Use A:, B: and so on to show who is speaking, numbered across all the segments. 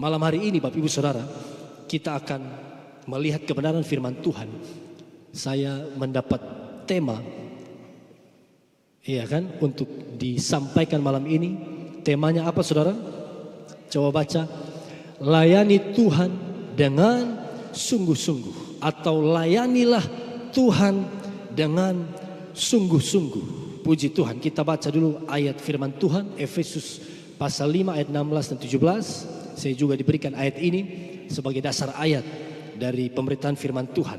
A: Malam hari ini Bapak Ibu Saudara, kita akan melihat kebenaran firman Tuhan. Saya mendapat tema, iya kan, untuk disampaikan malam ini. Temanya apa saudara? Coba baca. Layani Tuhan dengan sungguh-sungguh, atau layanilah Tuhan dengan sungguh-sungguh. Puji Tuhan. Kita baca dulu ayat firman Tuhan, Efesus pasal 5 ayat 16 dan 17. Saya juga diberikan ayat ini sebagai dasar ayat dari pemberitaan firman Tuhan.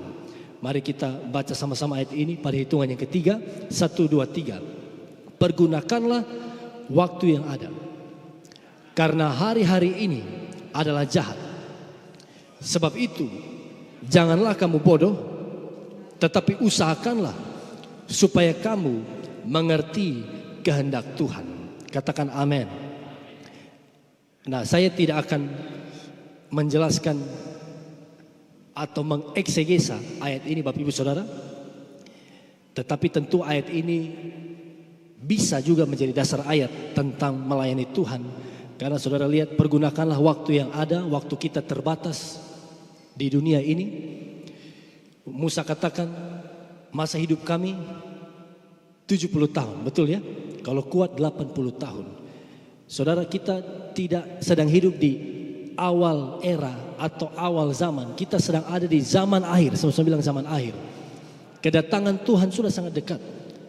A: Mari kita baca sama-sama ayat ini pada hitungan yang ketiga. 1, 2, 3. Pergunakanlah waktu yang ada, karena hari-hari ini adalah jahat. Sebab itu janganlah kamu bodoh, tetapi usahakanlah supaya kamu mengerti kehendak Tuhan. Katakan amin. Nah, saya tidak akan menjelaskan atau mengeksegesa ayat ini Bapak Ibu Saudara. Tetapi tentu ayat ini bisa juga menjadi dasar ayat tentang melayani Tuhan. Karena saudara lihat, pergunakanlah waktu yang ada, waktu kita terbatas di dunia ini. Musa katakan, masa hidup kami 70 tahun, betul ya? Kalau kuat 80 tahun. Saudara, kita tidak sedang hidup di awal era atau awal zaman. Kita sedang ada di zaman akhir. Saya bilang zaman akhir. Kedatangan Tuhan sudah sangat dekat.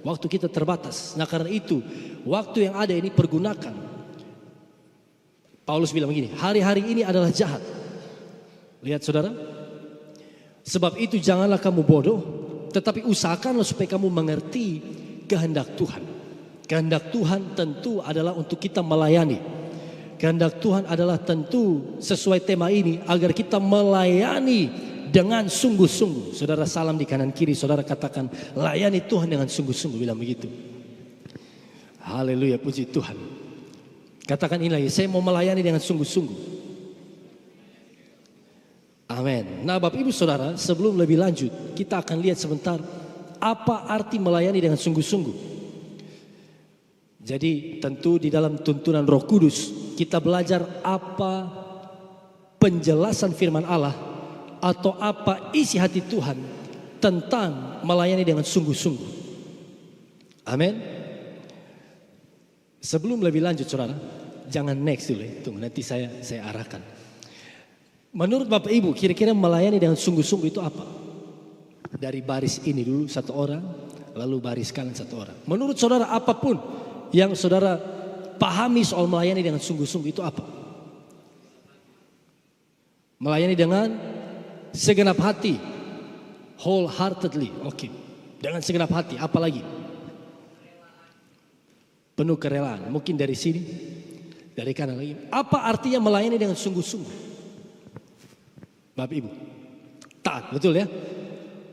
A: Waktu kita terbatas. Nah, karena itu waktu yang ada ini pergunakan. Paulus bilang begini, hari-hari ini adalah jahat. Lihat saudara. Sebab itu janganlah kamu bodoh, tetapi usahakanlah supaya kamu mengerti kehendak Tuhan. Kehendak Tuhan tentu adalah untuk kita melayani. Kehendak Tuhan adalah tentu sesuai tema ini, agar kita melayani dengan sungguh-sungguh. Saudara salam di kanan kiri, saudara katakan, layani Tuhan dengan sungguh-sungguh, bilang begitu. Haleluya, puji Tuhan. Katakan ini lagi, saya mau melayani dengan sungguh-sungguh. Amin. Nah Bapak Ibu Saudara, sebelum lebih lanjut, kita akan lihat sebentar apa arti melayani dengan sungguh-sungguh. Jadi tentu di dalam tuntunan Roh Kudus kita belajar apa penjelasan firman Allah atau apa isi hati Tuhan tentang melayani dengan sungguh-sungguh. Amin. Sebelum lebih lanjut saudara, jangan next dulu, tunggu nanti saya arahkan. Menurut Bapak Ibu, kira-kira melayani dengan sungguh-sungguh itu apa? Dari baris ini dulu satu orang, lalu baris kanan satu orang. Menurut saudara, apapun yang saudara pahami soal melayani dengan sungguh-sungguh itu apa? Melayani dengan segenap hati, wholeheartedly, oke. Dengan segenap hati, apa lagi? Penuh kerelaan. Mungkin dari sini, dari kanan lagi. Apa artinya melayani dengan sungguh-sungguh? Bapak Ibu, taat, betul ya?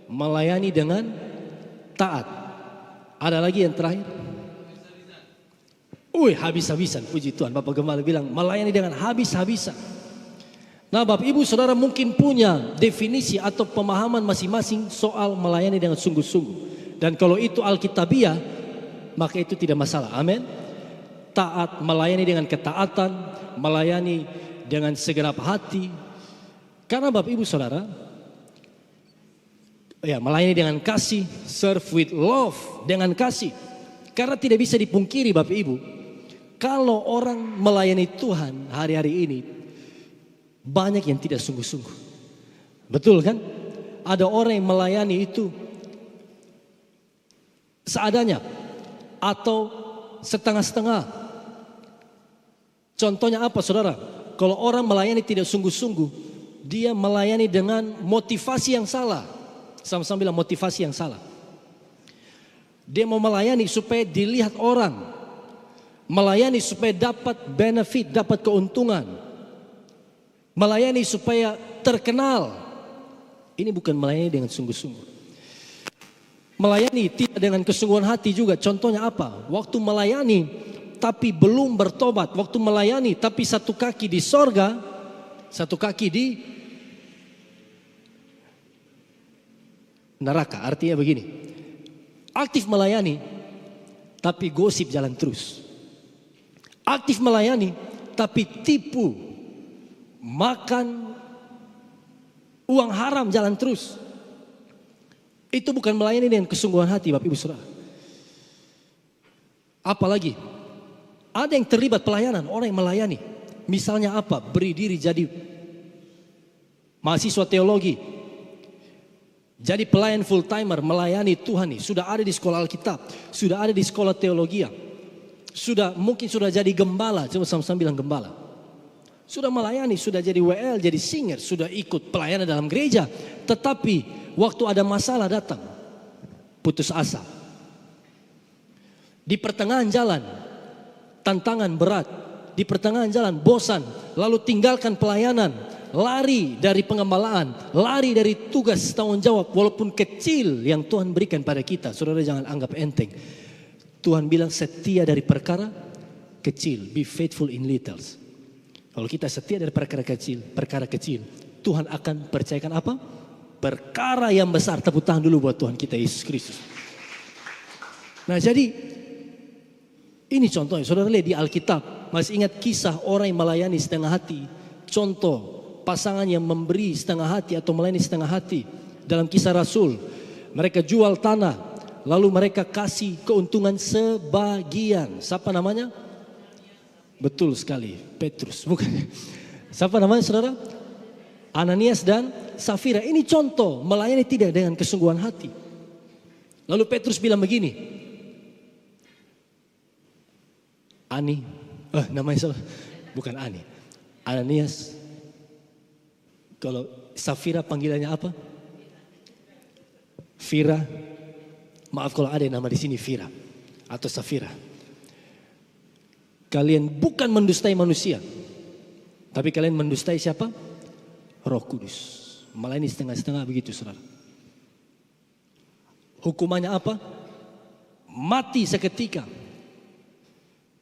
A: Melayani dengan taat. Ada lagi yang terakhir? Habis-habisan, puji Tuhan. Bapak Gembala bilang melayani dengan habis-habisan. Nah Bapak Ibu Saudara mungkin punya definisi atau pemahaman masing-masing soal melayani dengan sungguh-sungguh. Dan kalau itu Alkitabiah, maka itu tidak masalah. Amin. Taat, melayani dengan ketaatan, melayani dengan segenap hati. Karena Bapak Ibu Saudara, ya, melayani dengan kasih, serve with love, dengan kasih. Karena tidak bisa dipungkiri Bapak Ibu, kalau orang melayani Tuhan hari-hari ini, banyak yang tidak sungguh-sungguh. Betul kan? Ada orang yang melayani itu seadanya atau setengah-setengah. Contohnya apa saudara? Kalau orang melayani tidak sungguh-sungguh, dia melayani dengan motivasi yang salah. Sama-sama bilang motivasi yang salah. Dia mau melayani supaya dilihat orang. Melayani supaya dapat benefit, dapat keuntungan. Melayani supaya terkenal. Ini bukan melayani dengan sungguh-sungguh. Melayani tidak dengan kesungguhan hati juga. Contohnya apa? Waktu melayani tapi belum bertobat. Waktu melayani tapi satu kaki di sorga, satu kaki di neraka. Artinya begini, aktif melayani tapi gosip jalan terus. Aktif melayani tapi tipu makan uang haram jalan terus. Itu bukan melayani dengan kesungguhan hati, Bapak Ibu Saudara. Apalagi ada yang terlibat pelayanan, orang yang melayani. Misalnya apa? Beri diri jadi mahasiswa teologi, jadi pelayan full timer, melayani Tuhan nih. Sudah ada di sekolah Alkitab, sudah ada di sekolah teologi, mungkin sudah jadi gembala. Coba sama-sama bilang gembala. Sudah melayani, sudah jadi WL, jadi singer, sudah ikut pelayanan dalam gereja. Tetapi waktu ada masalah datang, putus asa. Di pertengahan jalan, tantangan berat. Di pertengahan jalan, bosan. Lalu tinggalkan pelayanan, lari dari pengembalaan, lari dari tugas tanggung jawab walaupun kecil yang Tuhan berikan pada kita. Saudara jangan anggap enteng. Tuhan bilang setia dari perkara kecil. Be faithful in littles. Kalau kita setia dari perkara kecil, Tuhan akan percayakan apa? Perkara yang besar. Tepuk tangan dulu buat Tuhan kita Yesus Kristus. Nah jadi ini contohnya. Saudara lihat di Alkitab. Masih ingat kisah orang yang melayani setengah hati. Contoh pasangan yang memberi setengah hati atau melayani setengah hati. Dalam Kisah Rasul, mereka jual tanah, lalu mereka kasih keuntungan sebagian. Siapa namanya? Betul sekali, Petrus. Bukan. Siapa namanya saudara? Ananias dan Safira. Ini contoh melayani tidak dengan kesungguhan hati. Lalu Petrus bilang begini, namanya salah, bukan Ani, Ananias. Kalau Safira panggilannya apa? Fira. Maaf kalau ada yang nama di sini Fira atau Safira. Kalian bukan mendustai manusia, tapi kalian mendustai siapa? Roh Kudus. Melayani setengah-setengah begitu saudara. Hukumannya apa? Mati seketika.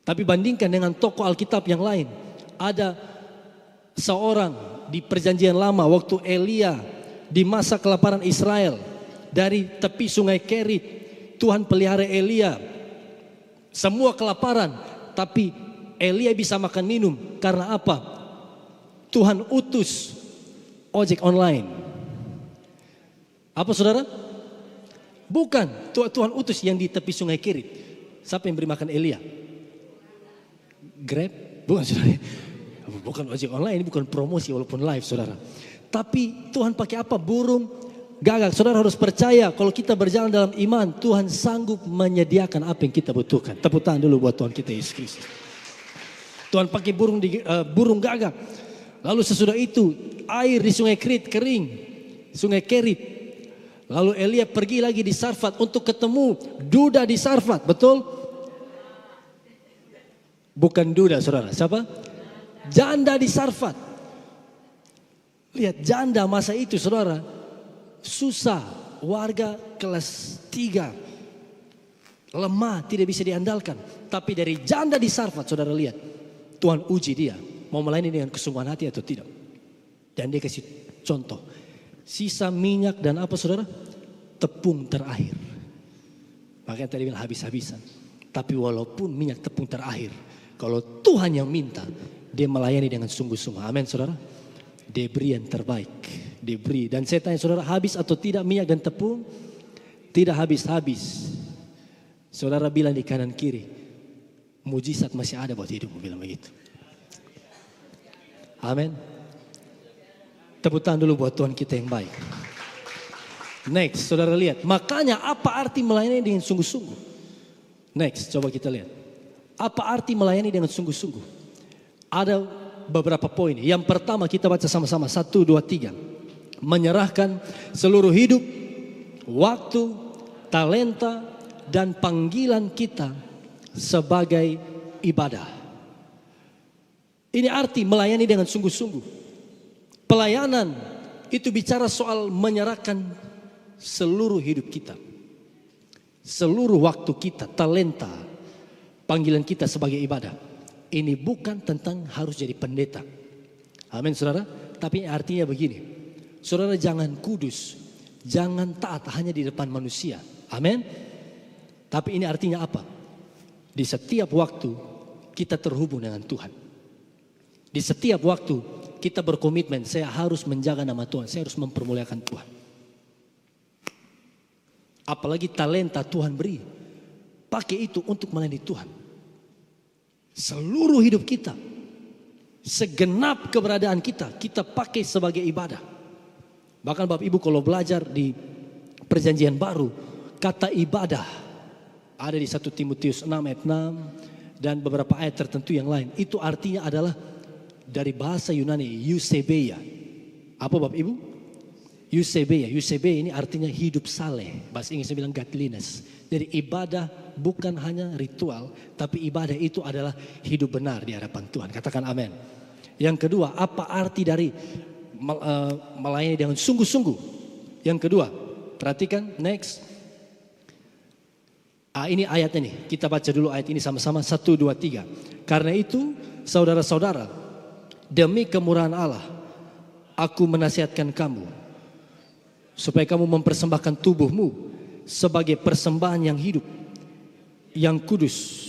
A: Tapi bandingkan dengan tokoh Alkitab yang lain. Ada seorang di perjanjian lama waktu Elia di masa kelaparan Israel. Dari tepi sungai Kerit. Tuhan pelihara Elia. Semua kelaparan. Tapi Elia bisa makan minum. Karena apa? Tuhan utus ojek online. Apa saudara? Bukan. Tuhan utus yang di tepi sungai Kerit. Siapa yang beri makan Elia? Grab? Bukan saudara. Bukan ojek online, ini bukan promosi walaupun live saudara. Tapi Tuhan pakai apa? Burung gagak. Saudara harus percaya kalau kita berjalan dalam iman, Tuhan sanggup menyediakan apa yang kita butuhkan. Tepuk tangan dulu buat Tuhan kita Yesus Kristus. Tuhan pakai burung gagak. Lalu sesudah itu air di sungai Kerit kering. Sungai Kerit. Lalu Elia pergi lagi di Sarfat untuk ketemu duda di Sarfat. Betul? Bukan duda saudara. Siapa? Janda di Sarfat. Lihat janda masa itu saudara. Susah. Warga kelas 3. Lemah. Tidak bisa diandalkan. Tapi dari janda di Sarfat saudara lihat. Tuhan uji dia. Mau melayani dengan kesungguhan hati atau tidak. Dan dia kasih contoh. Sisa minyak dan apa saudara? Tepung terakhir. Makanya tadi bilang habis-habisan. Tapi walaupun minyak tepung terakhir. Kalau Tuhan yang minta. Dia melayani dengan sungguh-sungguh. Amin saudara. Dia beri yang terbaik. Dia beri. Dan saya tanya saudara, habis atau tidak minyak dan tepung? Tidak habis-habis. Saudara bilang di kanan kiri. Mujizat masih ada buat hidup. Bilang begitu. Amin. Tepuk tangan dulu buat Tuhan kita yang baik. Next, saudara lihat. Makanya apa arti melayani dengan sungguh-sungguh? Next, coba kita lihat. Apa arti melayani dengan sungguh-sungguh? Ada beberapa poin. Yang pertama kita baca sama-sama. 1, 2, 3. Menyerahkan seluruh hidup, waktu, talenta, dan panggilan kita sebagai ibadah. Ini arti melayani dengan sungguh-sungguh. Pelayanan itu bicara soal menyerahkan seluruh hidup kita. Seluruh waktu kita, talenta, panggilan kita sebagai ibadah. Ini bukan tentang harus jadi pendeta. Amin saudara. Tapi artinya begini. Saudara jangan kudus. Jangan taat hanya di depan manusia. Amin. Tapi ini artinya apa? Di setiap waktu kita terhubung dengan Tuhan. Di setiap waktu kita berkomitmen, saya harus menjaga nama Tuhan, saya harus mempermuliakan Tuhan. Apalagi talenta Tuhan beri, pakai itu untuk melayani Tuhan. Seluruh hidup kita, segenap keberadaan kita, kita pakai sebagai ibadah. Bahkan Bapak Ibu kalau belajar di Perjanjian Baru, kata ibadah ada di 1 Timotius 6 ayat 6 dan beberapa ayat tertentu yang lain. Itu artinya adalah dari bahasa Yunani, eusebeia. Apa Bapak Ibu? Eusebeia. Eusebeia ini artinya hidup saleh. Bahasa Inggrisnya bilang godliness. Jadi ibadah bukan hanya ritual, tapi ibadah itu adalah hidup benar di hadapan Tuhan. Katakan amin. Yang kedua, apa arti dari melayani dengan sungguh-sungguh? Yang kedua, perhatikan next. Ini ayatnya nih, kita baca dulu ayat ini sama-sama 1, 2, 3. Karena itu saudara-saudara, demi kemurahan Allah, aku menasihatkan kamu supaya kamu mempersembahkan tubuhmu sebagai persembahan yang hidup, yang kudus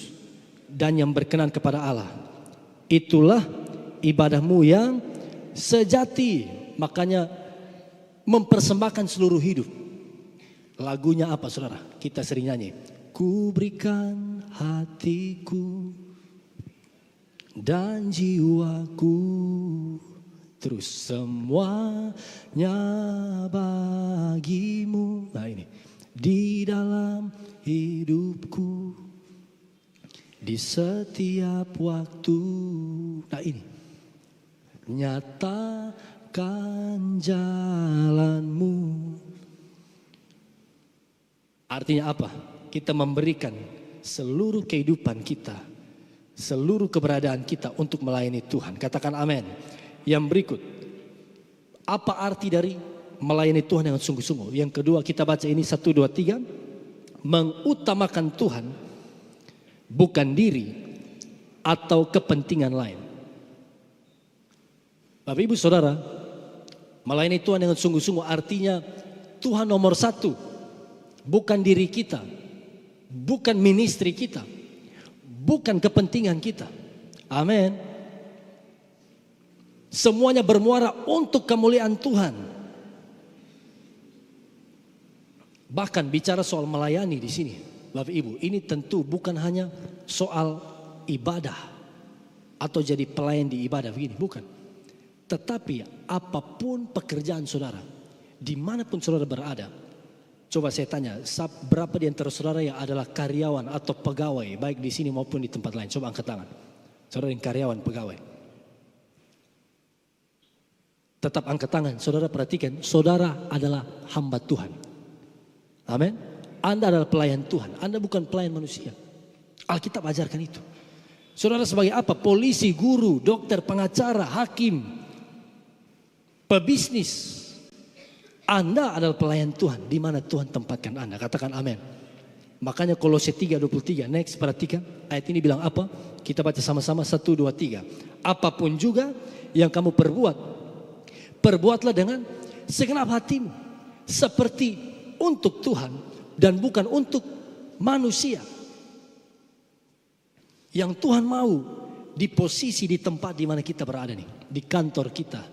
A: dan yang berkenan kepada Allah. Itulah ibadahmu yang sejati. Makanya mempersembahkan seluruh hidup. Lagunya apa saudara? Kita sering nyanyi. Ku berikan hatiku dan jiwaku, terus semuanya bagimu. Nah ini, di dalam hidupku, di setiap waktu. Nah ini, nyatakan jalanmu. Artinya apa? Kita memberikan seluruh kehidupan kita, seluruh keberadaan kita untuk melayani Tuhan. Katakan amin. Yang berikut, apa arti dari melayani Tuhan dengan sungguh-sungguh? Yang kedua kita baca ini 1, 2, 3. Mengutamakan Tuhan, bukan diri atau kepentingan lain. Bapak Ibu Saudara, melayani Tuhan dengan sungguh-sungguh artinya Tuhan nomor 1, bukan diri kita, bukan ministry kita, bukan kepentingan kita. Amin. Semuanya bermuara untuk kemuliaan Tuhan. Bahkan bicara soal melayani di sini, Bapak Ibu, ini tentu bukan hanya soal ibadah atau jadi pelayan di ibadah begini, bukan. Tetapi apapun pekerjaan saudara, dimanapun saudara berada, coba saya tanya, berapa di antara saudara yang adalah karyawan atau pegawai, baik di sini maupun di tempat lain? Coba angkat tangan. Saudara yang karyawan, pegawai. Tetap angkat tangan. Saudara perhatikan, saudara adalah hamba Tuhan. Amin. Anda adalah pelayan Tuhan. Anda bukan pelayan manusia. Alkitab ajarkan itu. Saudara sebagai apa? Polisi, guru, dokter, pengacara, hakim, pebisnis. Anda adalah pelayan Tuhan di mana Tuhan tempatkan Anda. Katakan amin. Makanya Kolose 3:23. Next, perhatikan. Ayat ini bilang apa? Kita baca sama-sama 1, 2, 3. Apapun juga yang kamu perbuat, perbuatlah dengan segenap hatimu, seperti untuk Tuhan dan bukan untuk manusia. Yang Tuhan mau di posisi, di tempat di mana kita berada nih. Di kantor kita,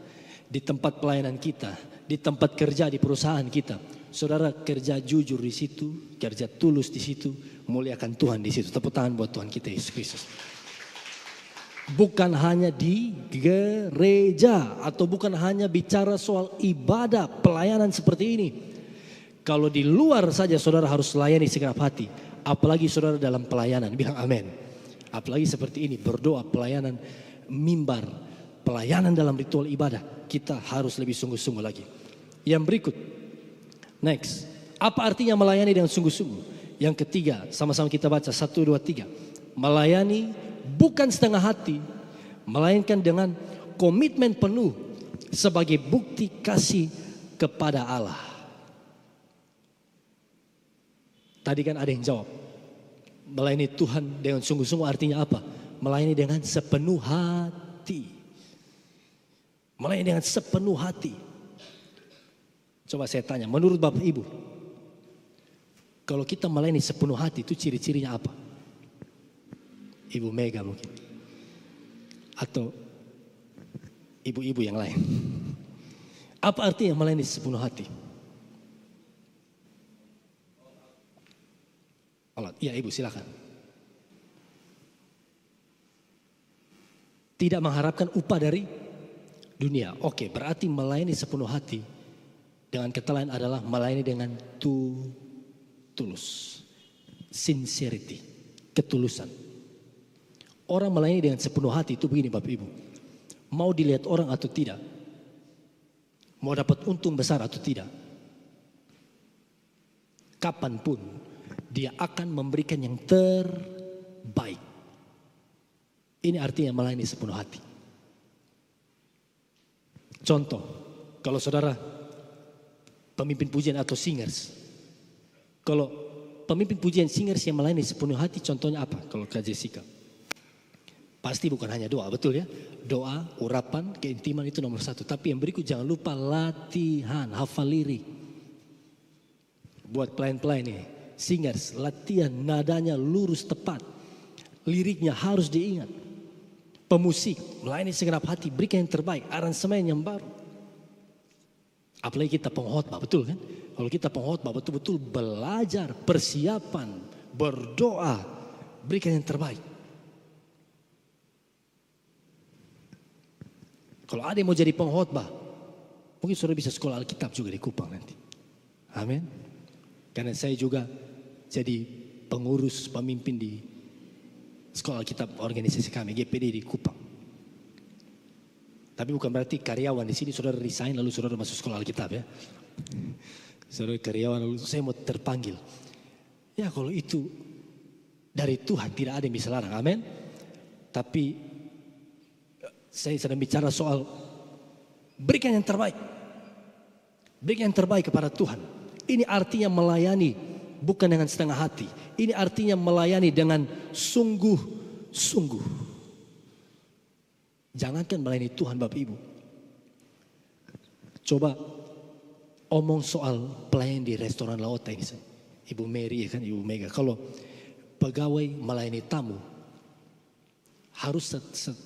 A: di tempat pelayanan kita, di tempat kerja, di perusahaan kita. Saudara kerja jujur di situ, kerja tulus di situ, muliakan Tuhan di situ. Tepuk tangan buat Tuhan kita Yesus Kristus. Bukan hanya di gereja atau bukan hanya bicara soal ibadah, pelayanan seperti ini. Kalau di luar saja saudara harus layani segenap hati, apalagi saudara dalam pelayanan, bilang amin. Apalagi seperti ini, berdoa, pelayanan mimbar, pelayanan dalam ritual ibadah, kita harus lebih sungguh-sungguh lagi. Yang berikut, next, apa artinya melayani dengan sungguh-sungguh? Yang ketiga, sama-sama kita baca 1, 2, 3. Melayani bukan setengah hati, melainkan dengan komitmen penuh sebagai bukti kasih kepada Allah. Tadi kan ada yang jawab, melayani Tuhan dengan sungguh-sungguh artinya apa? Melayani dengan sepenuh hati. Melayani dengan sepenuh hati. Coba saya tanya, menurut Bapak Ibu, kalau kita melayani sepenuh hati itu ciri-cirinya apa? Ibu Mega mungkin. Atau ibu-ibu yang lain. Apa artinya melayani sepenuh hati? Ya ibu silakan. Tidak mengharapkan upah dari dunia. Oke, berarti melayani sepenuh hati dengan kata lain adalah melayani dengan tulus. Sincerity, ketulusan. Orang melayani dengan sepenuh hati itu begini Bapak Ibu. Mau dilihat orang atau tidak. Mau dapat untung besar atau tidak. Kapanpun dia akan memberikan yang terbaik. Ini artinya melayani sepenuh hati. Contoh, kalau saudara pemimpin pujian atau singers. Kalau pemimpin pujian singers yang melayani sepenuh hati, contohnya apa? Kalau Kak Jessica. Pasti bukan hanya doa, betul ya? Doa, urapan, keintiman itu nomor satu. Tapi yang berikut jangan lupa latihan, hafal lirik. Buat pelayan-pelayan nih, singers, latihan nadanya lurus tepat. Liriknya harus diingat. Pemusik, melayani segenap hati, berikan yang terbaik, aransemen yang baru. Apalagi kita pengkhotbah, betul kan? Kalau kita pengkhotbah betul-betul belajar, persiapan, berdoa, berikan yang terbaik. Kalau ada yang mau jadi pengkhotbah, mungkin saudara bisa sekolah Alkitab juga di Kupang nanti. Amin. Karena saya juga jadi pengurus, pemimpin di sekolah Alkitab organisasi kami, GPD di Kupang. Tapi bukan berarti karyawan di sini saudara resign lalu saudara masuk sekolah Alkitab ya. Saudara karyawan lalu saya mau terpanggil. Ya kalau itu dari Tuhan tidak ada yang bisa larang, amin. Tapi saya sedang bicara soal berikan yang terbaik. Berikan yang terbaik kepada Tuhan. Ini artinya melayani bukan dengan setengah hati. Ini artinya melayani dengan sungguh-sungguh. Jangankan melayani Tuhan Bapak Ibu. Coba omong soal pelayan di restoran Laota ini. Ibu Mary ya kan, Ibu Mega. Kalau pegawai melayani tamu harus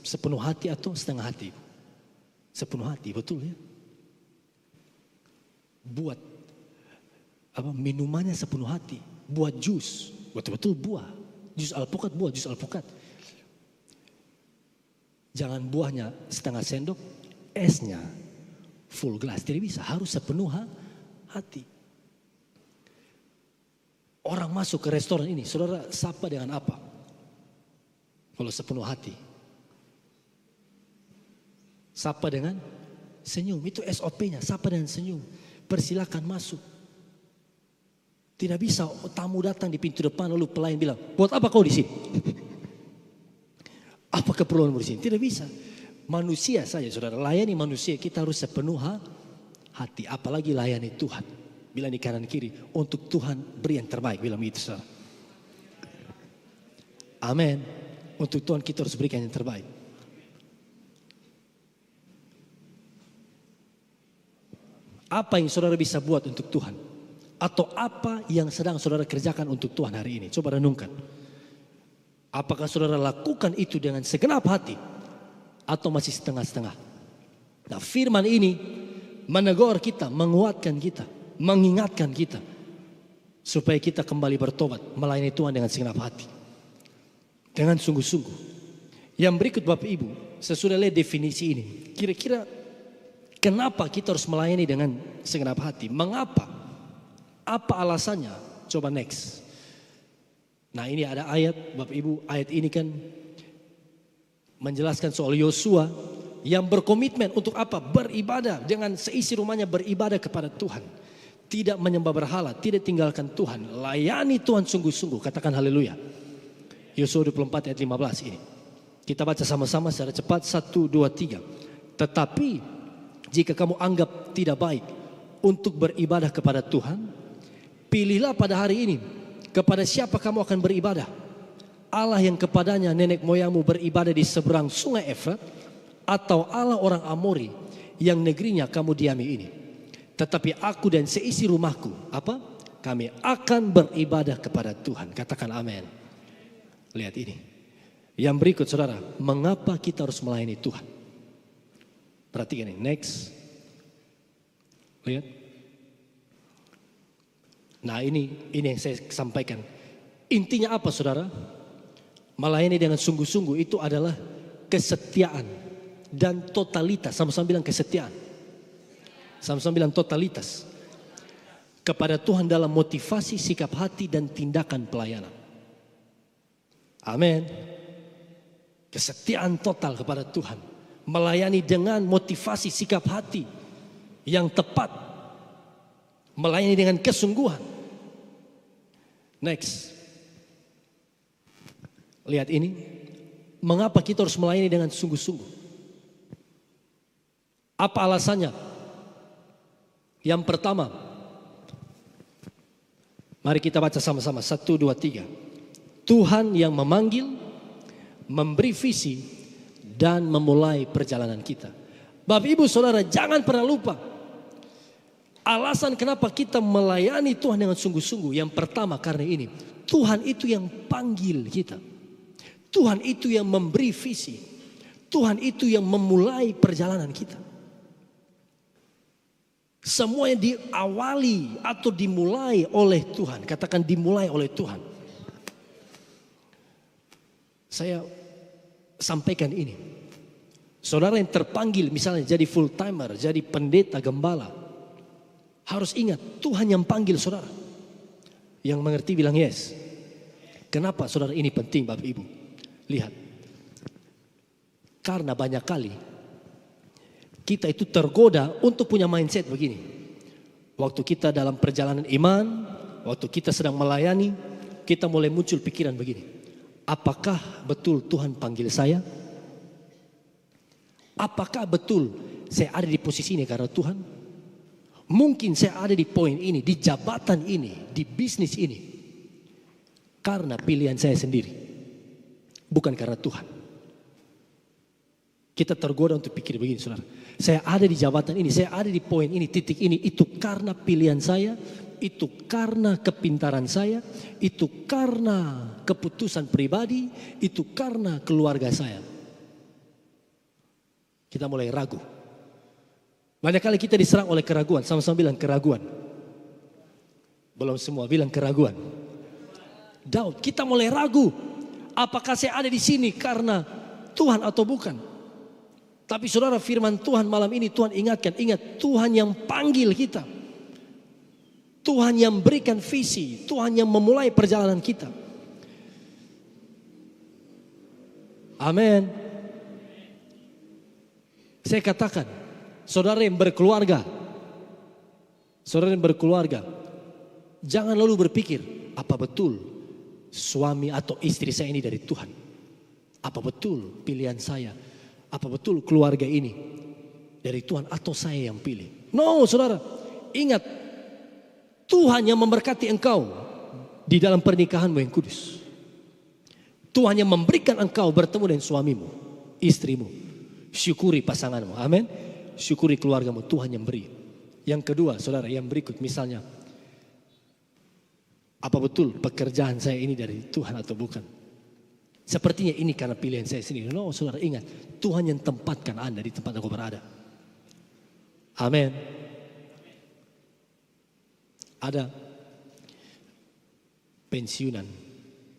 A: sepenuh hati atau setengah hati? Sepenuh hati, betul ya? Buat minumannya sepenuh hati. Buat jus, betul-betul buah. Jus alpukat, buah jus alpukat. Jangan buahnya setengah sendok, esnya full gelas. Tidak bisa, harus sepenuh hati. Orang masuk ke restoran ini, saudara sapa dengan apa? Kalau sepenuh hati. Sapa dengan senyum, itu SOP-nya, sapa dengan senyum. Persilakan masuk. Tidak bisa tamu datang di pintu depan lalu pelayan bilang, buat apa kau di sini? Apa keperluanmu di sini? Tidak bisa. Manusia saja saudara, layani manusia kita harus sepenuh hati. Apalagi layani Tuhan. Bilang di kanan kiri, untuk Tuhan beri yang terbaik. Bilang begitu saudara. Amin. Untuk Tuhan kita harus berikan yang terbaik. Apa yang saudara bisa buat untuk Tuhan? Atau apa yang sedang saudara kerjakan untuk Tuhan hari ini? Coba renungkan. Apakah saudara lakukan itu dengan segenap hati? Atau masih setengah-setengah? Nah firman ini menegur kita, menguatkan kita, mengingatkan kita. Supaya kita kembali bertobat, melayani Tuhan dengan segenap hati. Dengan sungguh-sungguh. Yang berikut Bapak Ibu, sesudah lihat definisi ini. Kira-kira kenapa kita harus melayani dengan segenap hati? Mengapa? Apa alasannya? Coba next. Nah ini ada ayat Bapak Ibu, ayat ini kan menjelaskan soal Yosua yang berkomitmen untuk apa? Beribadah dengan seisi rumahnya, beribadah kepada Tuhan. Tidak menyembah berhala, tidak tinggalkan Tuhan. Layani Tuhan sungguh-sungguh, katakan haleluya. Yosua 24 ayat 15 ini. Kita baca sama-sama secara cepat, 1, 2, 3. Tetapi jika kamu anggap tidak baik untuk beribadah kepada Tuhan, pilihlah pada hari ini kepada siapa kamu akan beribadah. Allah yang kepadanya nenek moyangmu beribadah di seberang sungai Efrat, atau Allah orang Amori yang negerinya kamu diami ini. Tetapi aku dan seisi rumahku, apa? Kami akan beribadah kepada Tuhan. Katakan amin. Lihat ini. Yang berikut saudara, mengapa kita harus melayani Tuhan? Perhatikan ini, next. Lihat. Nah ini yang saya sampaikan. Intinya apa saudara? Melayani dengan sungguh-sungguh itu adalah kesetiaan dan totalitas. Sama-sama bilang kesetiaan. Sama-sama bilang totalitas. Kepada Tuhan dalam motivasi, sikap hati dan tindakan pelayanan. Amin. Kesetiaan total kepada Tuhan. Melayani dengan motivasi, sikap hati yang tepat. Melayani dengan kesungguhan. Next. Lihat ini, mengapa kita harus melayani dengan sungguh-sungguh? Apa alasannya? Yang pertama, mari kita baca sama-sama. 1, 2, 3. Tuhan yang memanggil, memberi visi, dan memulai perjalanan kita. Bapak ibu saudara, jangan pernah lupa. Alasan kenapa kita melayani Tuhan dengan sungguh-sungguh. Yang pertama karena ini. Tuhan itu yang panggil kita. Tuhan itu yang memberi visi. Tuhan itu yang memulai perjalanan kita. Semuanya diawali atau dimulai oleh Tuhan. Katakan dimulai oleh Tuhan. Saya sampaikan ini. Saudara yang terpanggil misalnya jadi full timer, jadi pendeta, gembala. Harus ingat Tuhan yang panggil saudara. Yang mengerti bilang yes. Kenapa saudara ini penting Bapak Ibu? Lihat. Karena banyak kali kita itu tergoda untuk punya mindset begini. Waktu kita dalam perjalanan iman, waktu kita sedang melayani, kita mulai muncul pikiran begini. Apakah betul Tuhan panggil saya? Apakah betul saya ada di posisi ini karena Tuhan? Mungkin saya ada di poin ini, di jabatan ini, di bisnis ini. Karena pilihan saya sendiri. Bukan karena Tuhan. Kita tergoda untuk pikir begini saudara. Saya ada di jabatan ini, saya ada di poin ini, titik ini. Itu karena pilihan saya, itu karena kepintaran saya, itu karena keputusan pribadi, itu karena keluarga saya. Kita mulai ragu. Banyak kali kita diserang oleh keraguan. Sama-sama bilang keraguan. Belum semua bilang keraguan. Daud, kita mulai ragu. Apakah saya ada di sini karena Tuhan atau bukan? Tapi saudara, firman Tuhan malam ini Tuhan ingatkan. Ingat, Tuhan yang panggil kita. Tuhan yang berikan visi. Tuhan yang memulai perjalanan kita. Amin. Saya katakan, saudara yang berkeluarga. Saudara yang berkeluarga. Jangan lalu berpikir, apa betul suami atau istri saya ini dari Tuhan? Apa betul pilihan saya? Apa betul keluarga ini dari Tuhan atau saya yang pilih? No saudara, ingat Tuhan yang memberkati engkau di dalam pernikahanmu yang kudus. Tuhan yang memberikan engkau bertemu dengan suamimu, istrimu. Syukuri pasanganmu, amin. Syukuri keluargamu, Tuhan yang beri. Yang kedua saudara, yang berikut misalnya, apa betul pekerjaan saya ini dari Tuhan atau bukan? Sepertinya ini karena pilihan saya sendiri. No saudara, ingat Tuhan yang tempatkan Anda di tempat aku berada. Amin. Ada pensiunan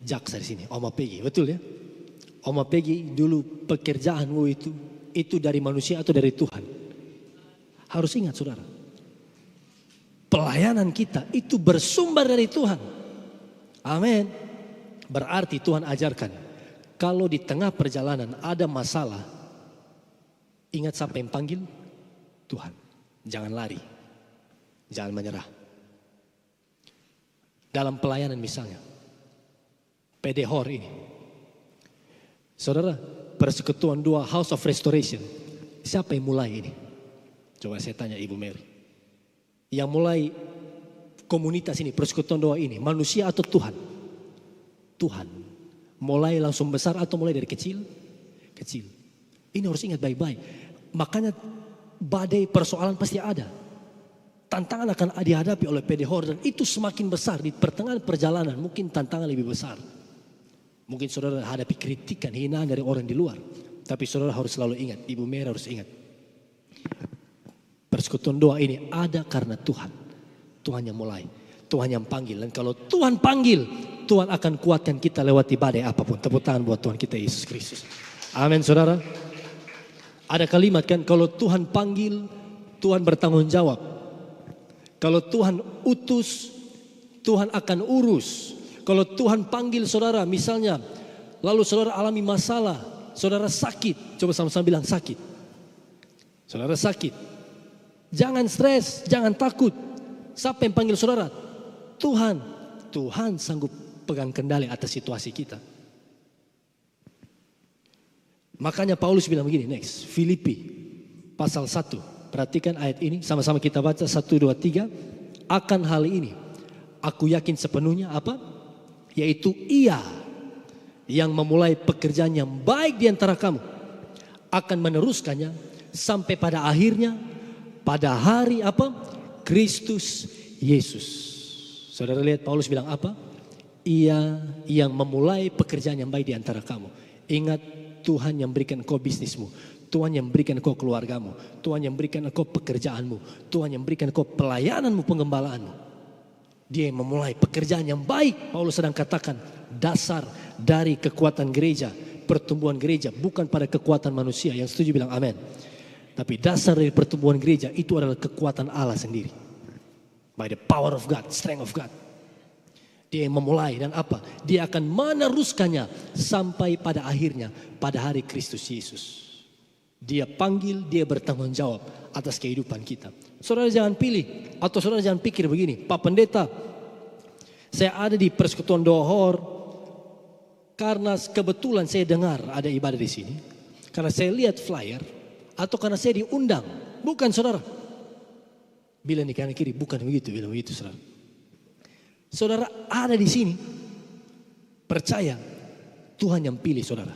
A: jaksa di sini, Oma Peggy, betul ya? Oma Peggy, dulu pekerjaanmu itu dari manusia atau dari Tuhan? Harus ingat saudara. Pelayanan kita itu bersumber dari Tuhan. Amin. Berarti Tuhan ajarkan, kalau di tengah perjalanan ada masalah, ingat siapa yang panggil? Tuhan. Jangan lari. Jangan menyerah. Dalam pelayanan misalnya, PD Hor ini. Saudara, Persekutuan 2 House of Restoration. Siapa yang mulai ini? Coba saya tanya Ibu Mary. Yang mulai komunitas ini, Persekutuan 2 ini, manusia atau Tuhan? Tuhan. Mulai langsung besar atau mulai dari kecil? Kecil. Ini harus ingat baik-baik. Makanya badai persoalan pasti ada. Tantangan akan dihadapi oleh PD Hor dan itu semakin besar di pertengahan perjalanan. Mungkin tantangan lebih besar. Mungkin saudara hadapi kritikan, hinaan dari orang di luar. Tapi saudara harus selalu ingat, Ibu Mary harus ingat. Persekutuan doa ini ada karena Tuhan. Tuhan yang mulai, Tuhan yang panggil. Dan kalau Tuhan panggil, Tuhan akan kuatkan kita lewati badai apapun. Tepuk tangan buat Tuhan kita Yesus Kristus. Amin saudara. Ada kalimat kan, kalau Tuhan panggil, Tuhan bertanggung jawab. Kalau Tuhan utus, Tuhan akan urus. Kalau Tuhan panggil saudara, misalnya, lalu saudara alami masalah, saudara sakit, coba sama-sama bilang sakit. Saudara sakit, jangan stres, jangan takut. Siapa yang panggil saudara? Tuhan. Tuhan sanggup pegang kendali atas situasi kita. Makanya Paulus bilang begini, next, Filipi pasal 1. Perhatikan ayat ini, sama-sama kita baca 1, 2, 3. Akan hal ini, aku yakin sepenuhnya apa? Yaitu Ia yang memulai pekerjaan yang baik di antara kamu akan meneruskannya sampai pada akhirnya pada hari apa? Kristus Yesus. Saudara lihat Paulus bilang apa? Ia yang memulai pekerjaan yang baik di antara kamu. Ingat, Tuhan yang berikan kau bisnismu, Tuhan yang berikan kau keluargamu, Tuhan yang berikan kau pekerjaanmu, Tuhan yang berikan kau pelayananmu, penggembalaanmu. Dia yang memulai pekerjaan yang baik. Paulus sedang katakan dasar dari kekuatan gereja, pertumbuhan gereja bukan pada kekuatan manusia. Yang setuju bilang amin. Tapi dasar dari pertumbuhan gereja itu adalah kekuatan Allah sendiri. By the power of God, strength of God. Dia yang memulai dan apa? Dia akan meneruskannya sampai pada akhirnya pada hari Kristus Yesus. Dia panggil, dia bertanggung jawab atas kehidupan kita. Saudara jangan pilih atau saudara jangan pikir begini, Pak Pendeta, saya ada di Persekutuan Dohor karena kebetulan saya dengar ada ibadah di sini, karena saya lihat flyer atau karena saya diundang. Bukan saudara. Bilang di kanan kiri, bukan begitu, bilang begitu saudara. Saudara ada di sini, percaya Tuhan yang pilih saudara.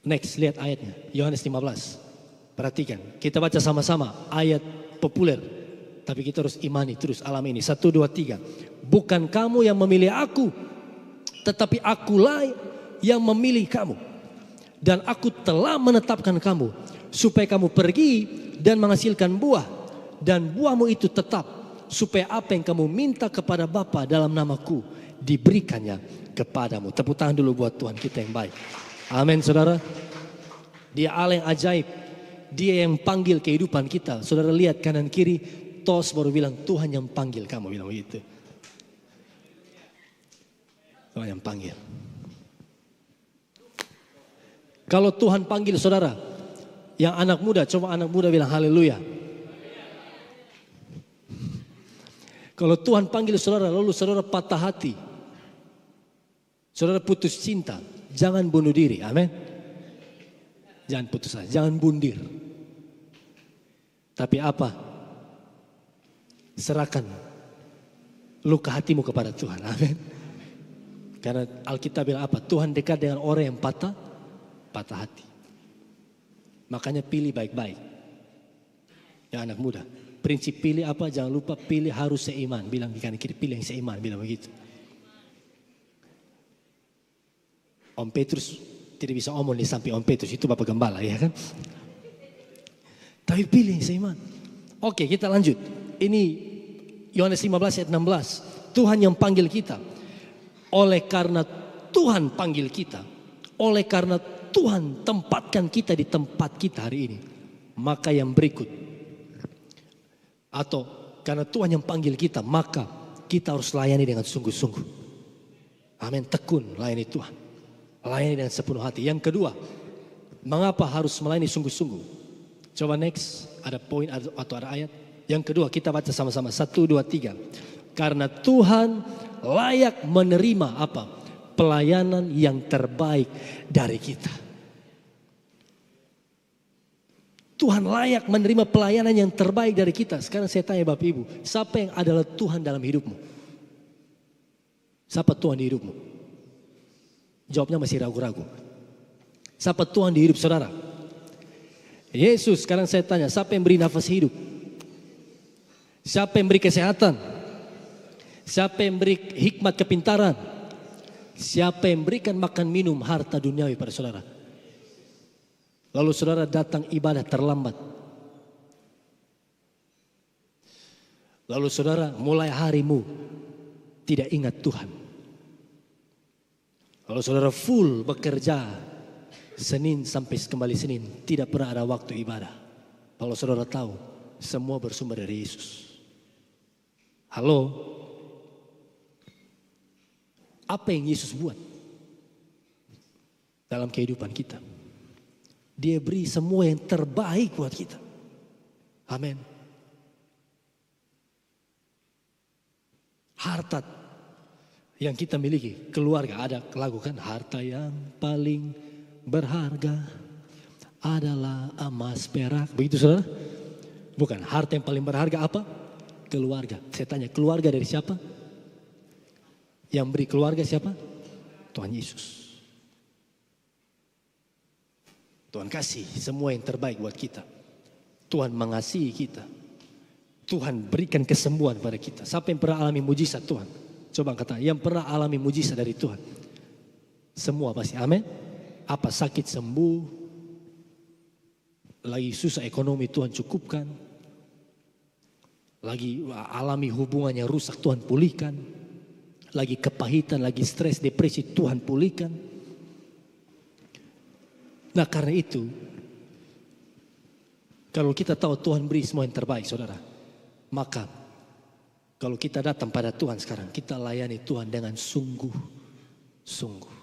A: Next, lihat ayatnya, Yohanes 15. Perhatikan, kita baca sama-sama ayat populer. Tapi kita harus imani terus alam ini. 1, 2, 3. Bukan kamu yang memilih aku, tetapi akulah yang memilih kamu. Dan aku telah menetapkan kamu, supaya kamu pergi dan menghasilkan buah. Dan buahmu itu tetap, supaya apa yang kamu minta kepada Bapa dalam namaku, diberikannya kepadamu. Tepuk tangan dulu buat Tuhan kita yang baik. Amin saudara. Dia Allah yang ajaib. Dia yang panggil kehidupan kita. Saudara lihat kanan kiri, tos baru bilang Tuhan yang panggil kamu, bilang begitu. Tuhan yang panggil. Kalau Tuhan panggil saudara, yang anak muda, coba anak muda bilang haleluya. Kalau Tuhan panggil saudara, lalu saudara patah hati, saudara putus cinta, jangan bunuh diri, amin. Jangan putus asa, jangan bundir. Tapi apa? Serahkan luka hatimu kepada Tuhan, amin. Karena Alkitab bilang apa? Tuhan dekat dengan orang yang patah hati. Makanya pilih baik-baik. Ya anak muda, prinsip pilih apa? Jangan lupa pilih harus seiman. Bilang di kanan kiri, pilih yang seiman, bilang begitu. Om Petrus tidak bisa omong di samping Om Petrus, itu Bapak Gembala ya kan. Tapi pilih yang seiman. Oke, kita lanjut. Ini Yohanes 15 ayat 16. Tuhan yang panggil kita. Oleh karena Tuhan panggil kita, oleh karena Tuhan tempatkan kita di tempat kita hari ini, maka yang berikut, atau karena Tuhan yang panggil kita, maka kita harus layani dengan sungguh-sungguh. Amin, tekun layani Tuhan, layani dengan sepenuh hati. Yang kedua, mengapa harus melayani sungguh-sungguh? Coba next, ada poin atau ada ayat. Yang kedua kita baca sama-sama, 1, 2, 3. Karena Tuhan layak menerima apa? Pelayanan yang terbaik dari kita. Tuhan layak menerima pelayanan yang terbaik dari kita. Sekarang saya tanya Bapak Ibu, siapa yang adalah Tuhan dalam hidupmu? Siapa Tuhan di hidupmu? Jawabnya masih ragu-ragu. Siapa Tuhan di hidup saudara? Yesus. Sekarang saya tanya, siapa yang beri nafas hidup? Siapa yang beri kesehatan? Siapa yang beri hikmat kepintaran? Siapa yang berikan makan minum harta duniawi pada saudara? Lalu saudara datang ibadah terlambat. Lalu saudara mulai harimu tidak ingat Tuhan. Lalu saudara full bekerja Senin sampai kembali Senin, tidak pernah ada waktu ibadah. Kalau saudara tahu semua bersumber dari Yesus. Halo? Apa yang Yesus buat dalam kehidupan kita? Dia beri semua yang terbaik buat kita. Amin. Harta yang kita miliki, keluarga, ada lagu kan, harta yang paling berharga adalah emas perak. Begitu saudara? Bukan, harta yang paling berharga apa? Keluarga. Saya tanya, keluarga dari siapa? Yang beri keluarga siapa? Tuhan Yesus. Tuhan kasih semua yang terbaik buat kita. Tuhan mengasihi kita. Tuhan berikan kesembuhan pada kita. Siapa yang pernah alami mujizat Tuhan? Coba kata, yang pernah alami mujizat dari Tuhan. Semua pasti, amin. Apa sakit sembuh. Lagi susah ekonomi Tuhan cukupkan. Lagi alami hubungan yang rusak Tuhan pulihkan. Lagi kepahitan, lagi stres, depresi Tuhan pulihkan. Nah karena itu, kalau kita tahu Tuhan beri semua yang terbaik saudara, maka kalau kita datang pada Tuhan sekarang, kita layani Tuhan dengan sungguh-sungguh.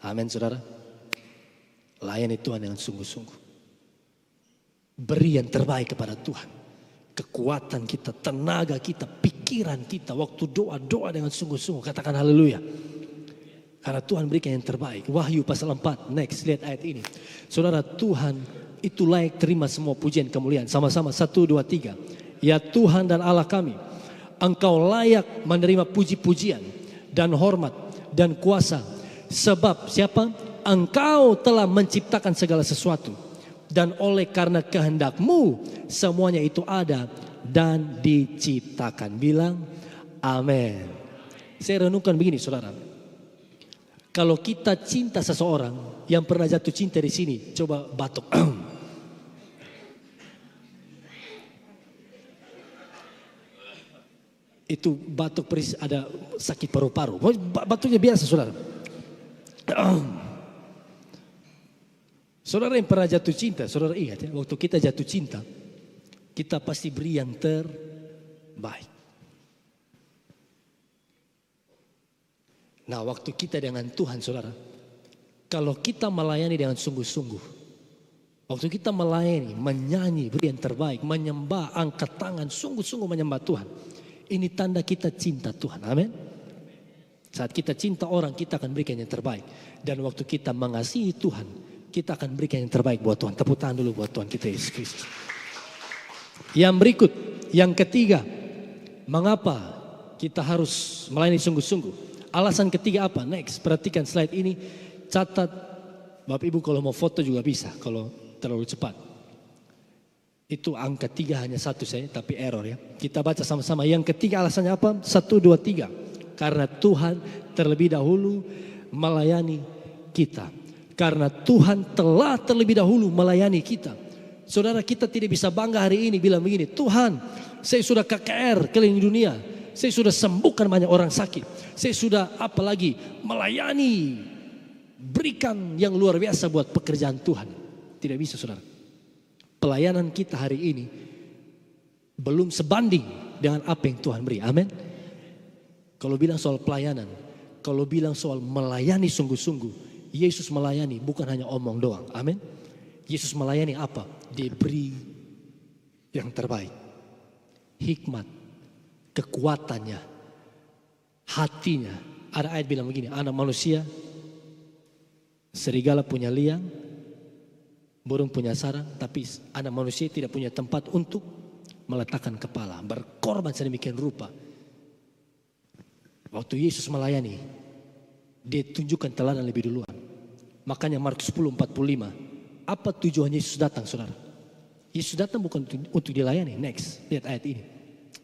A: Amin saudara. Layani Tuhan dengan sungguh-sungguh. Beri yang terbaik kepada Tuhan. Kekuatan kita, tenaga kita, pikiran kita, waktu doa dengan sungguh-sungguh. Katakan haleluya. Karena Tuhan berikan yang terbaik. Wahyu pasal 4. Next, lihat ayat ini. Saudara, Tuhan itu layak terima semua pujian kemuliaan. Sama-sama 1, 2, 3. Ya Tuhan dan Allah kami, Engkau layak menerima puji-pujian dan hormat dan kuasa. Sebab siapa? Engkau telah menciptakan segala sesuatu. Dan oleh karena kehendak-Mu semuanya itu ada dan diciptakan. Bilang amin. Saya renungkan begini saudara. Kalau kita cinta seseorang yang pernah jatuh cinta di sini, coba batuk. Itu batuk persis ada sakit paru-paru. Batuknya biasa saudara. Saudara yang pernah jatuh cinta, saudara ingat ya, waktu kita jatuh cinta, kita pasti beri yang terbaik. Nah waktu kita dengan Tuhan saudara, kalau kita melayani dengan sungguh-sungguh, waktu kita melayani, menyanyi, beri yang terbaik, menyembah, angkat tangan, sungguh-sungguh menyembah Tuhan. Ini tanda kita cinta Tuhan, amin. Saat kita cinta orang, kita akan berikan yang terbaik. Dan waktu kita mengasihi Tuhan, kita akan berikan yang terbaik buat Tuhan. Tepuk tangan dulu buat Tuhan kita Yesus Kristus. Yang berikut, yang ketiga, mengapa kita harus melayani sungguh-sungguh? Alasan ketiga apa? Next, perhatikan slide ini. Catat, Bapak Ibu kalau mau foto juga bisa, kalau terlalu cepat. Itu angka 3 hanya 1 saya, tapi error ya. Kita baca sama-sama. Yang ketiga alasannya apa? 1, 2, 3. Karena Tuhan terlebih dahulu melayani kita. Karena Tuhan telah terlebih dahulu melayani kita. Saudara, kita tidak bisa bangga hari ini bilang begini, Tuhan saya sudah KKR keliling dunia. Saya sudah sembuhkan banyak orang sakit. Saya sudah apalagi melayani, berikan yang luar biasa buat pekerjaan Tuhan. Tidak bisa saudara. Pelayanan kita hari ini belum sebanding dengan apa yang Tuhan beri. Amin. Kalau bilang soal pelayanan, kalau bilang soal melayani sungguh-sungguh, Yesus melayani bukan hanya omong doang. Amin. Yesus melayani apa? Diberi yang terbaik. Hikmat, kekuatannya, hatinya. Ada ayat bilang begini, anak manusia, serigala punya liang, burung punya sarang, tapi anak manusia tidak punya tempat untuk meletakkan kepala. Berkorban sedemikian rupa. Waktu Yesus melayani, dia tunjukkan teladan lebih duluan. Makanya Markus 10:45. Apa tujuan Yesus datang saudara? Yesus datang bukan untuk dilayani. Next, lihat ayat ini.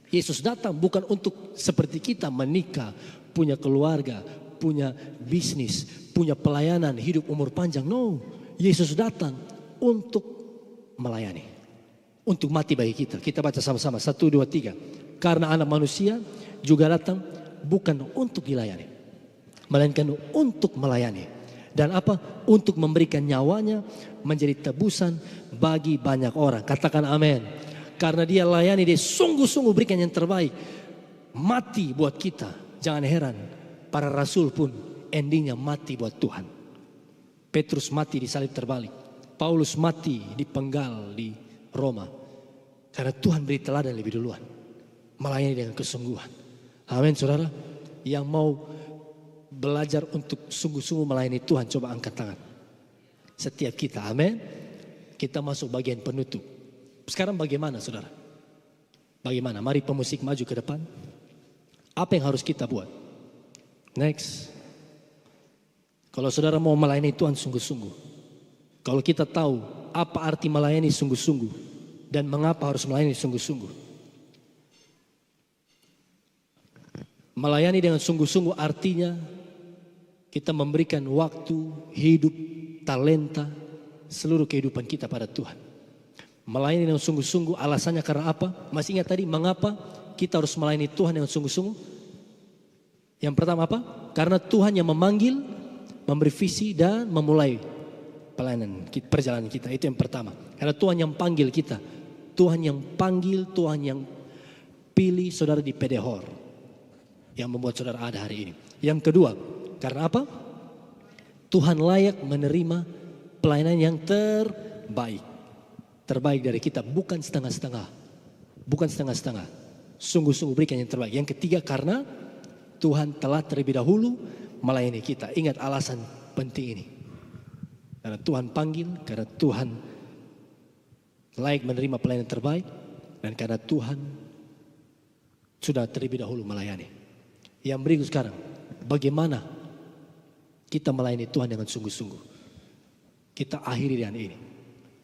A: Yesus datang bukan untuk seperti kita menikah, punya keluarga, punya bisnis, punya pelayanan, hidup umur panjang. No, Yesus datang untuk melayani. untuk mati bagi kita. Kita baca sama-sama, 1, 2, 3. Karena anak manusia juga datang bukan untuk dilayani, melainkan untuk melayani. Dan apa? Untuk memberikan nyawanya menjadi tebusan bagi banyak orang. Katakan amin. Karena dia layani, dia sungguh-sungguh berikan yang terbaik. Mati buat kita. Jangan heran, para rasul pun endingnya mati buat Tuhan. Petrus mati disalib terbalik. Paulus mati dipenggal di Roma. Karena Tuhan beri teladan lebih duluan. Melayani dengan kesungguhan. Amin saudara. Yang mau belajar untuk sungguh-sungguh melayani Tuhan, coba angkat tangan. Setiap kita, amin. Kita masuk bagian penutup. Sekarang bagaimana saudara? Bagaimana? Mari pemusik maju ke depan. Apa yang harus kita buat? Next. Kalau saudara mau melayani Tuhan sungguh-sungguh. Kalau kita tahu apa arti melayani sungguh-sungguh. Dan mengapa harus melayani sungguh-sungguh. Melayani dengan sungguh-sungguh artinya kita memberikan waktu, hidup, talenta, seluruh kehidupan kita pada Tuhan. Melayani dengan sungguh-sungguh alasannya karena apa? Masih ingat tadi mengapa kita harus melayani Tuhan dengan sungguh-sungguh? Yang pertama apa? Karena Tuhan yang memanggil, memberi visi dan memulai pelayanan perjalanan kita. Itu yang pertama. Karena Tuhan yang panggil kita. Tuhan yang panggil, Tuhan yang pilih saudara di Pedehor. Yang membuat saudara ada hari ini. Yang kedua, karena apa? Tuhan layak menerima pelayanan yang terbaik. Terbaik dari kita, bukan setengah-setengah. Bukan setengah-setengah. Sungguh-sungguh berikan yang terbaik. Yang ketiga, karena Tuhan telah terlebih dahulu melayani kita. Ingat alasan penting ini. Karena Tuhan panggil, karena Tuhan layak menerima pelayanan terbaik. Dan karena Tuhan sudah terlebih dahulu melayani. Yang berikut sekarang, bagaimana kita melayani Tuhan dengan sungguh-sungguh. Kita akhiri dengan ini.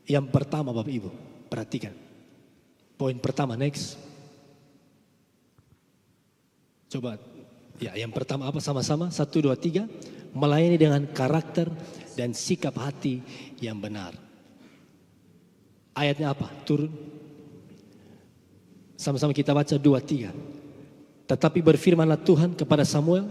A: Yang pertama Bapak Ibu, perhatikan. Poin pertama, next. Coba, ya yang pertama apa sama-sama? 1, 2, 3. Melayani dengan karakter dan sikap hati yang benar. Ayatnya apa? Turun. Sama-sama kita baca 2, 3. Tetapi berfirmanlah Tuhan kepada Samuel,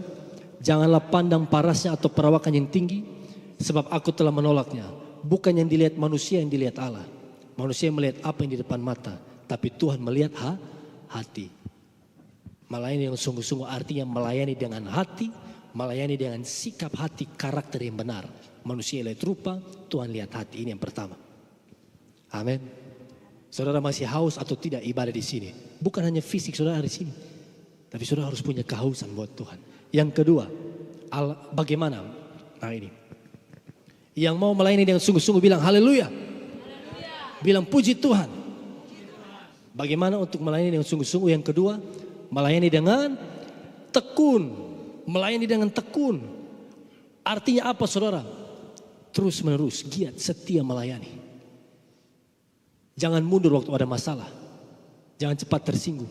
A: janganlah pandang parasnya atau perawakan yang tinggi, sebab aku telah menolaknya. Bukan yang dilihat manusia, yang dilihat Allah. Manusia melihat apa yang di depan mata, tapi Tuhan melihat hati. Melayani yang sungguh-sungguh artinya melayani dengan hati, melayani dengan sikap hati, karakter yang benar. Manusia lihat rupa, Tuhan lihat hati. Ini yang pertama. Amin. Saudara masih haus atau tidak ibadah di sini? Bukan hanya fisik saudara di sini, tapi saudara harus punya kehausan buat Tuhan. Yang kedua, bagaimana? Nah ini. Yang mau melayani dengan sungguh-sungguh bilang haleluya. Bilang puji Tuhan. Bagaimana untuk melayani dengan sungguh-sungguh? Yang kedua, melayani dengan tekun. Melayani dengan tekun. Artinya apa saudara? Terus menerus, giat, setia melayani. Jangan mundur waktu ada masalah. Jangan cepat tersinggung.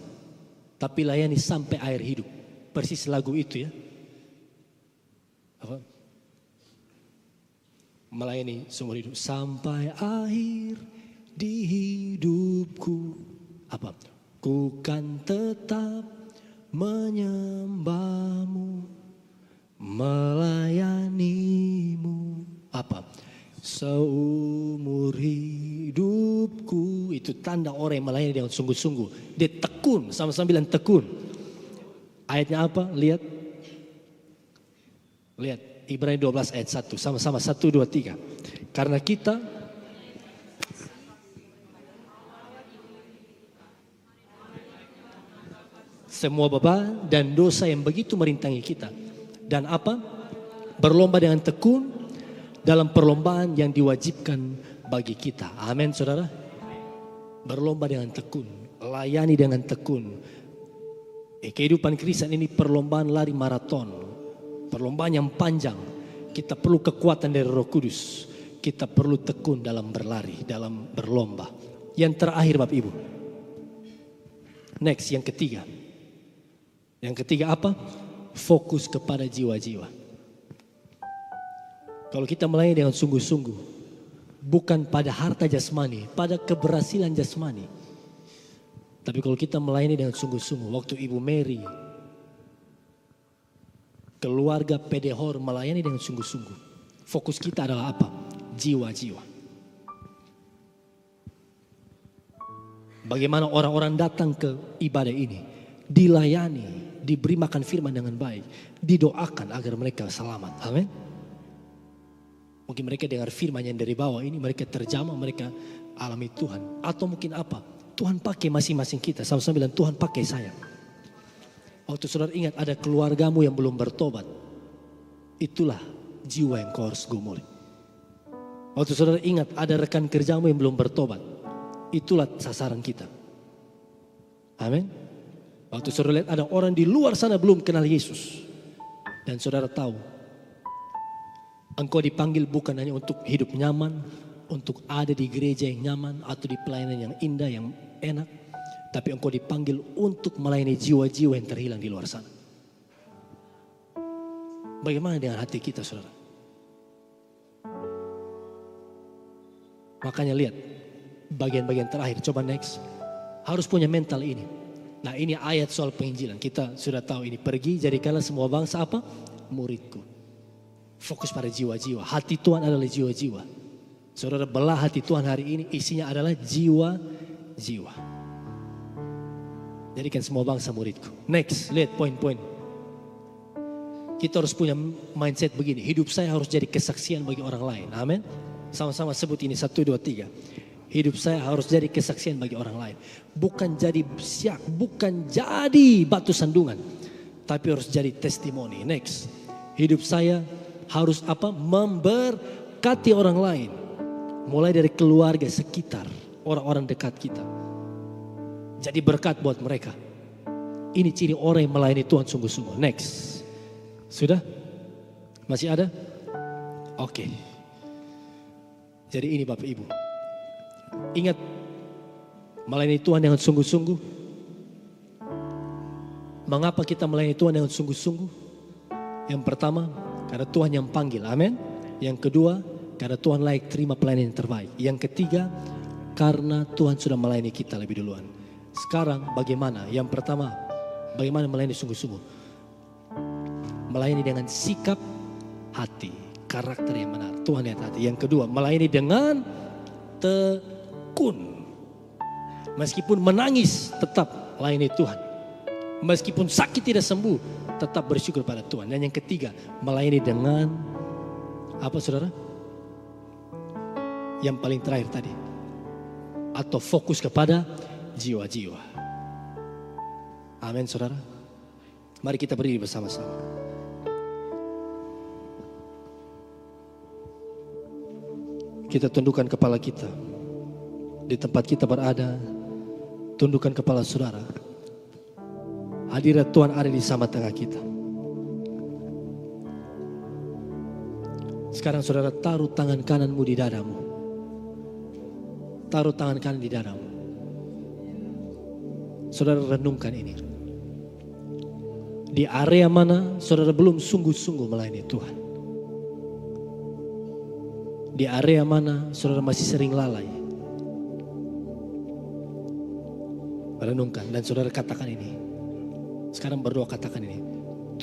A: Tapi layani sampai akhir hidup. Persis lagu itu ya. Apa? Melayani seumur hidup. Sampai akhir di hidupku. Apa? Ku kan tetap menyembahmu. Melayanimu. Apa? Seumur hidupku. Itu tanda orang yang melayani dengan sungguh-sungguh. Dia tekun, sama-sama bilang tekun. Ayatnya apa? Lihat. Lihat, Ibrani 12 ayat 1. Sama-sama 1, 2, 3. Karena kita semua beban dan dosa yang begitu merintangi kita. Dan apa? Berlomba dengan tekun dalam perlombaan yang diwajibkan bagi kita. Amin saudara. Berlomba dengan tekun. Layani dengan tekun. Kehidupan Kristen ini perlombaan lari maraton. Perlombaan yang panjang. Kita perlu kekuatan dari Roh Kudus. Kita perlu tekun dalam berlari, dalam berlomba. Yang terakhir Bapak Ibu. Next, yang ketiga. Yang ketiga apa? Fokus kepada jiwa-jiwa. Kalau kita melayani dengan sungguh-sungguh, bukan pada harta jasmani, pada keberhasilan jasmani. Tapi kalau kita melayani dengan sungguh-sungguh, waktu Ibu Mary, keluarga Pedehor melayani dengan sungguh-sungguh. Fokus kita adalah apa? Jiwa-jiwa. Bagaimana orang-orang datang ke ibadah ini, dilayani, diberi makan firman dengan baik, didoakan agar mereka selamat. Amin. Mungkin mereka dengar firman yang dari bawah ini, mereka terjamah, mereka alami Tuhan. Atau mungkin apa? Tuhan pakai masing-masing kita. Sama-sama bilang, Tuhan pakai saya. Waktu saudara ingat ada keluargamu yang belum bertobat, itulah jiwa yang kau harus gumuli. Waktu saudara ingat ada rekan kerjamu yang belum bertobat, itulah sasaran kita. Amin. Waktu saudara lihat ada orang di luar sana belum kenal Yesus, dan saudara tahu engkau dipanggil bukan hanya untuk hidup nyaman, untuk ada di gereja yang nyaman atau di pelayanan yang indah, yang enak, tapi engkau dipanggil untuk melayani jiwa-jiwa yang terhilang di luar sana. Bagaimana dengan hati kita, saudara? Makanya lihat bagian-bagian terakhir, coba next. Harus punya mental ini. Nah, ini ayat soal penginjilan. Kita sudah tahu ini. Pergi jadikanlah semua bangsa apa? Muridku. Fokus pada jiwa-jiwa. Hati Tuhan adalah jiwa-jiwa. Saudara, belah hati Tuhan hari ini isinya adalah jiwa-jiwa. Jadikan semua bangsa muridku. Next, lihat poin-poin. Kita harus punya mindset begini. Hidup saya harus jadi kesaksian bagi orang lain. Amin. Sama-sama sebut ini 1, 2, 3. Hidup saya harus jadi kesaksian bagi orang lain. Bukan jadi siak, bukan jadi batu sandungan. Tapi harus jadi testimoni. Next. Hidup saya harus apa? Memberkati orang lain. Mulai dari keluarga sekitar, orang-orang dekat kita. Jadi berkat buat mereka. Ini ciri orang yang melayani Tuhan sungguh-sungguh. Next. Sudah? Masih ada? Oke. Jadi ini Bapak Ibu. Ingat, melayani Tuhan dengan sungguh-sungguh. Mengapa kita melayani Tuhan dengan sungguh-sungguh? Yang pertama, karena Tuhan yang panggil. Amin. Yang kedua, karena Tuhan layak terima pelayanan yang terbaik. Yang ketiga, karena Tuhan sudah melayani kita lebih duluan. Sekarang bagaimana? Yang pertama, bagaimana melayani sungguh-sungguh? Melayani dengan sikap hati, karakter yang benar. Tuhan lihat hati. Yang kedua, melayani dengan tekun. Meskipun menangis, tetap layani Tuhan. Meskipun sakit tidak sembuh, tetap bersyukur pada Tuhan. Dan yang ketiga, melayani dengan apa, saudara? Yang paling terakhir tadi, atau fokus kepada jiwa-jiwa. Amin, saudara. Mari kita berdiri bersama-sama. Kita tundukkan kepala kita. Di tempat kita berada, tundukkan kepala saudara. Hadirat Tuhan ada di sama tengah kita. Sekarang saudara taruh tangan kananmu di dadamu. Taruh tangan kanan di dadamu. Saudara renungkan ini. Di area mana saudara belum sungguh-sungguh melayani Tuhan? Di area mana saudara masih sering lalai? Renungkan dan saudara katakan ini. Sekarang berdoa katakan ini.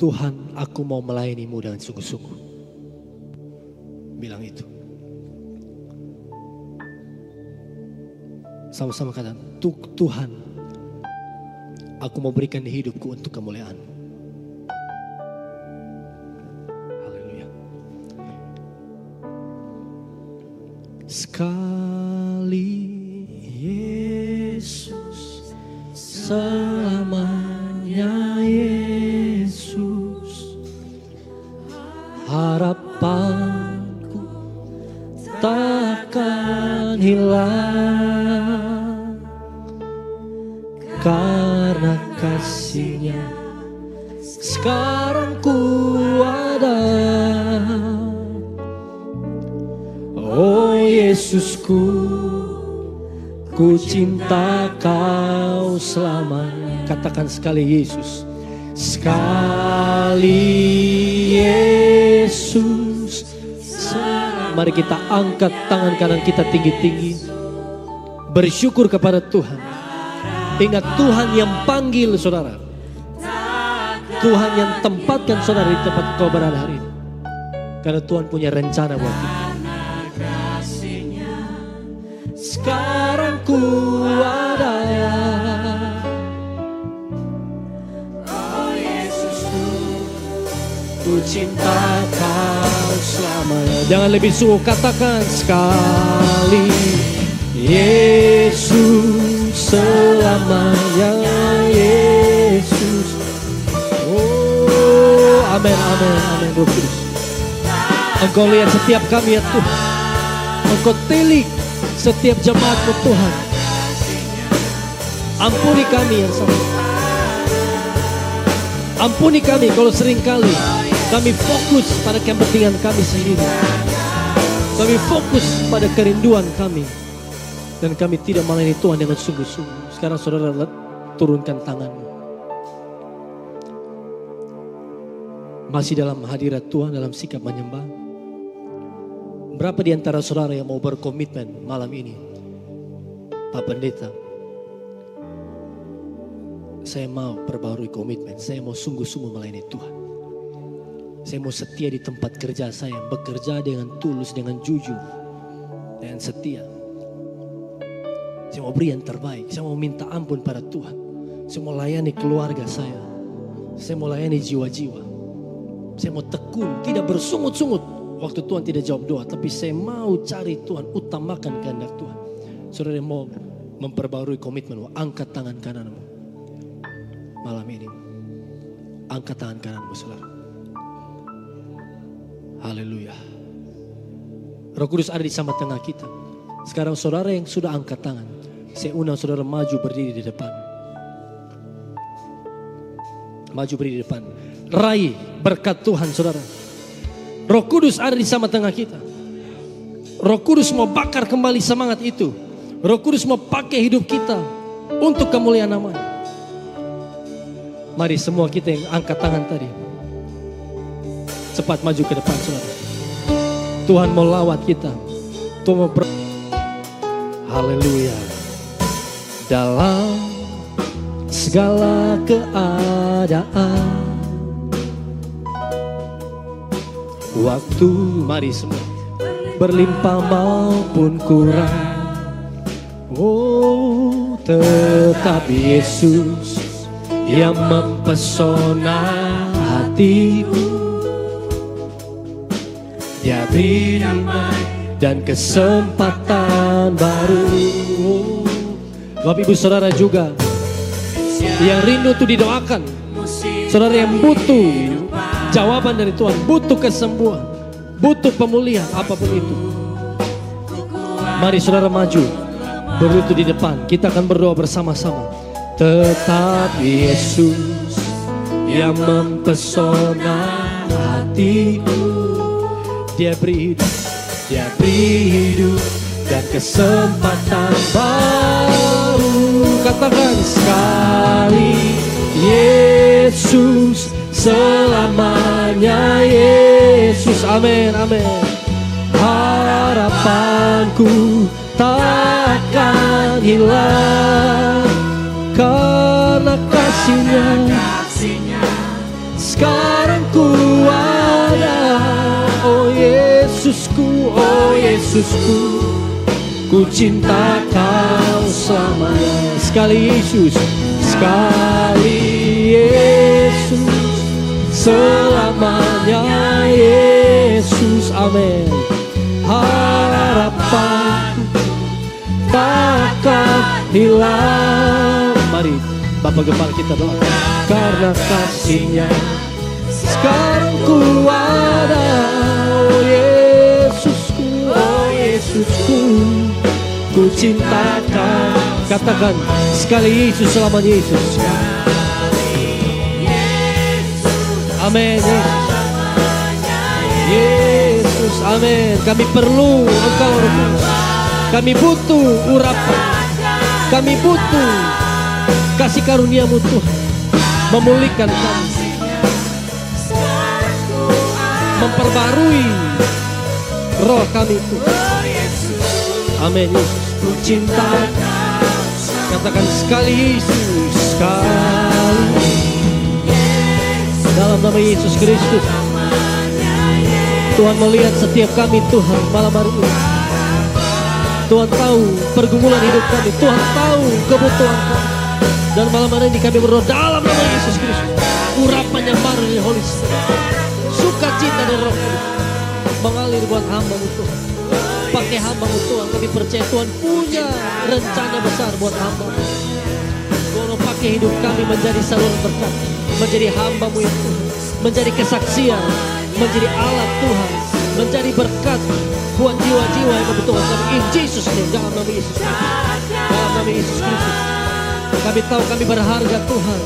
A: Tuhan, aku mau melayanimu dengan sungguh-sungguh. Bilang itu. Sama-sama katakan, Tuhan, aku mau berikan hidupku untuk kemuliaan. Haleluya. Sekali Yesus, selamanya Yesus, harapanku takkan hilang, karena kasih-Nya sekarang ku ada. Oh Yesusku, ku cinta Kau selamanya. Katakan sekali Yesus. Sekali Yesus, selamanya. Mari kita angkat tangan kanan kita tinggi-tinggi. Bersyukur kepada Tuhan. Ingat Tuhan yang panggil saudara. Tuhan yang tempatkan saudara di tempat kau berada hari ini. Karena Tuhan punya rencana buat kita. Sekarang ku ada. Oh Yesusku, ku cinta kau selamanya. Jangan lebih sungguh katakan sekali. Yesus selamanya, Yesus. Oh, amin, amin, amin, Roh Kudus. Engkau lihat setiap kami ya Tuhan. Engkau telik setiap jemaat-Mu Tuhan. Ampuni kami yang salah. Ampuni kami kalau seringkali kami fokus pada kepentingan kami sendiri. Kami fokus pada kerinduan kami. Dan kami tidak melayani Tuhan dengan sungguh-sungguh. Sekarang saudara turunkan tanganmu. Masih dalam hadirat Tuhan, dalam sikap menyembah. Berapa di antara saudara yang mau berkomitmen malam ini? Pak Pendeta, saya mau perbarui komitmen. Saya mau sungguh-sungguh melayani Tuhan. Saya mau setia di tempat kerja saya. Bekerja dengan tulus, dengan jujur, dengan setia. Saya mau beri yang terbaik. Saya mau minta ampun pada Tuhan. Saya mau layani keluarga saya. Saya mau layani jiwa-jiwa. Saya mau tekun, tidak bersungut-sungut waktu Tuhan tidak jawab doa. Tapi saya mau cari Tuhan, utamakan kehendak Tuhan. Saudara yang mau memperbarui komitmenmu, angkat tangan kananmu. Malam ini, angkat tangan kananmu saudara. Haleluya. Roh Kudus ada di sama tengah kita. Sekarang saudara yang sudah angkat tangan, saya undang saudara maju berdiri di depan. Maju berdiri di depan. Raih berkat Tuhan saudara. Roh Kudus ada di sama tengah kita. Roh Kudus mau bakar kembali semangat itu. Roh Kudus mau pakai hidup kita untuk kemuliaan nama-Nya. Mari semua kita yang angkat tangan tadi, cepat maju ke depan saudara. Tuhan mau lawat kita. Tuhan mau haleluya. Dalam segala keadaan, waktu mari semua berlimpah maupun kurang, oh tetap Yesus yang mempesona hatiku. Dia beri damai dan kesempatan baru. Bapak Ibu Saudara juga yang rindu itu didoakan. Saudara yang butuh jawaban dari Tuhan, butuh kesembuhan, butuh pemulihan, apapun itu. Mari saudara maju, berlutut di depan. Kita akan berdoa bersama-sama. Tetap Yesus yang mempesona hatiku. Dia beri hidup dan kesempatan baru. Katakan sekali, Yesus selamanya, Yesus. Amin, amin. Harapanku takkan hilang karena kasih-Nya. Sekarang ku ada, oh Yesusku, oh Yesusku, ku cinta Kau selamanya. Sekali Yesus, sekali Yesus, selamanya Yesus. Amin. Harapan takkan hilang. Mari Bapak Gembala kita doakan. Karena kasih-Nya sekarang ku ada, oh Yesusku, oh Yesusku, ku cintakan. Katakan sekali Yesus, selamanya Yesus. Amin. Yesus, amin. Kami perlu Engkau, Roh Kudus. Kami butuh urapan. Kami butuh kasih karunia-Mu Tuhan, memulihkan kami, memperbarui roh kami Tuhan. Amin Yesus. Ku cinta. Katakan sekali Yesus, sekali. Dalam nama Yesus Kristus. Tuhan melihat setiap kami Tuhan malam hari ini. Tuhan tahu pergumulan hidup kami. Tuhan tahu kebutuhan kami. Dan malam hari ini kami berdoa dalam nama Yesus Kristus. Urapan yang baru dari Holy Spirit. Sukacita dan Roh Kudus mengalir buat hamba-Mu Tuhan. Pakai hamba-Mu Tuhan. Kami percaya Tuhan punya rencana besar buat hamba-Mu. Tuhan pakai hidup kami menjadi saluran berkat. Menjadi hamba-Mu yang Tuhan. Menjadi kesaksian. Menjadi alat Tuhan. Menjadi berkat buat jiwa-jiwa yang membutuhkan kami. In Jesus name. Dalam nama Yesus Kristus. Dalam nama Yesus Kristus. Kami tahu kami berharga Tuhan.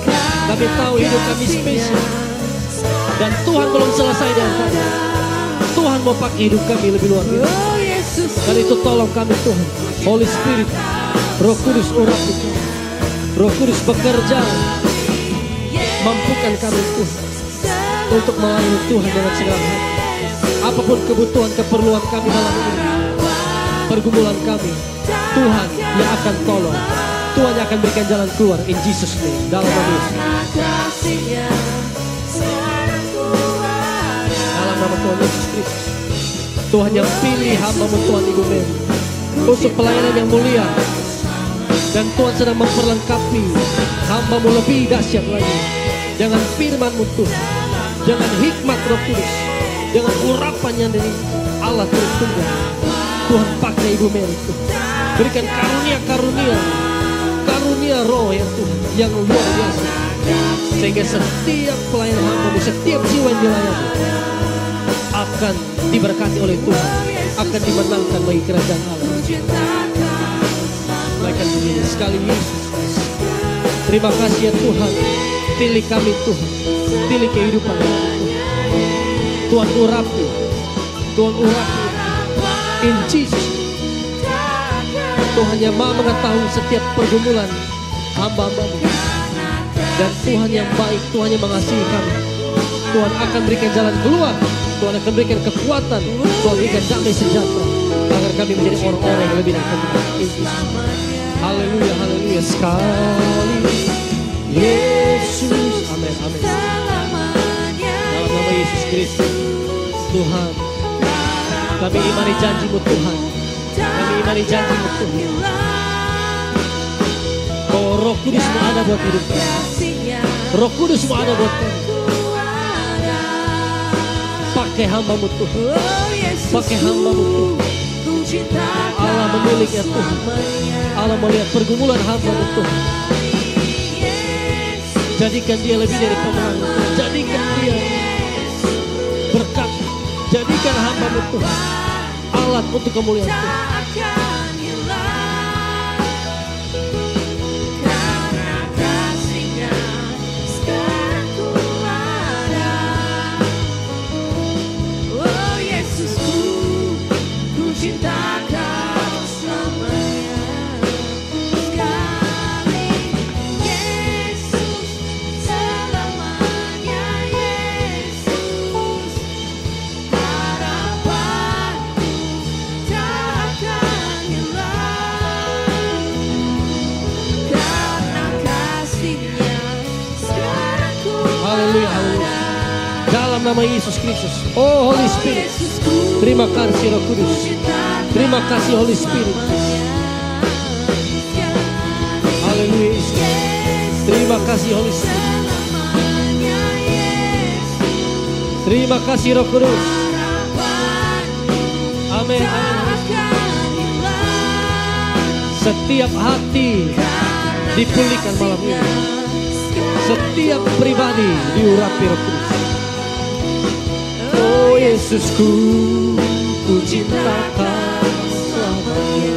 A: Kami tahu hidup kami spesial. Dan Tuhan belum selesai dengan kami. Tuhan mau pakai hidup kami lebih luar biasa. Dan itu tolong kami Tuhan. Holy Spirit, Roh Kudus urapi kami. Roh Kudus bekerja. Mampukan kami Tuhan untuk melayani Tuhan dengan segala hati. Apapun kebutuhan, keperluan kami malam ini, pergumulan kami, Tuhan yang akan tolong. Tuhan yang akan berikan jalan keluar. In Jesus name. Dalam nama Yesus. Dalam nama Tuhan Yesus Kristus. Tuhan yang pilih hamba-Mu Tuhan Ibu Mary untuk pelayanan yang mulia. Dan Tuhan sedang memperlengkapi hamba-Mu lebih dahsyat lagi. Dengan firman-Mu Tuhan. Dengan hikmat Roh Kudus. Dengan urapan yang dari Allah Tritunggal. Tuhan pakai Ibu Mary Tuhan. Berikan karunia-karunia. Karunia roh yang Tuhan. Yang luar biasa. Sehingga setiap pelayan hamba-Mu. Setiap jiwa yang dilayani. Akan diberkati oleh Tuhan. Akan dimenangkan bagi kerajaan Allah. Baikkan begini sekali Yesus. Terima kasih ya Tuhan. Pilih kami Tuhan. Pilih kehidupan kami Tuhan. Tuhan urapi. Tuhan urapi. In Jesus. Tuhan yang maha mengetahui setiap pergumulan hamba-hamba-Mu. Dan Tuhan yang baik. Tuhan yang mengasihi kami. Tuhan akan berikan jalan keluar. Tuhan akan berikan kekuatan. Tuhan berikan damai sejahtera. Agar kami menjadi orang-orang yang lebih dari kebenaran. Haleluya, haleluya. Sekali Yesus. Amin, amin. Dalam nama Yesus Kristus. Tuhan, kami imani janji-Mu Tuhan. Kami imani janji-Mu Tuhan. Bahwa Roh Kudus-Mu ada buat hidup kami. Roh Kudus-Mu ada buat kami. Pakai hamba-Mu Tuhan. Pakai hamba-Mu Tuhan. Allah menilik ya Tuhan. Allah melihat pergumulan hamba-Mu Tuhan. Jadikan dia lebih dari pemenang. Jadikan dia berkat. Jadikan hamba-Mu Tuhan alat untuk kemuliaan Tuhan. Nama Yesus Kristus. Oh Holy Spirit. Terima kasih Roh Kudus. Terima kasih Holy Spirit. Haleluya Yesus. Terima kasih Holy Spirit. Terima kasih Roh Kudus. Amin. Setiap hati dipulihkan malam ini. Setiap pribadi diurapi Roh Kudus. Oh Yesusku, ku cinta Kau selamanya.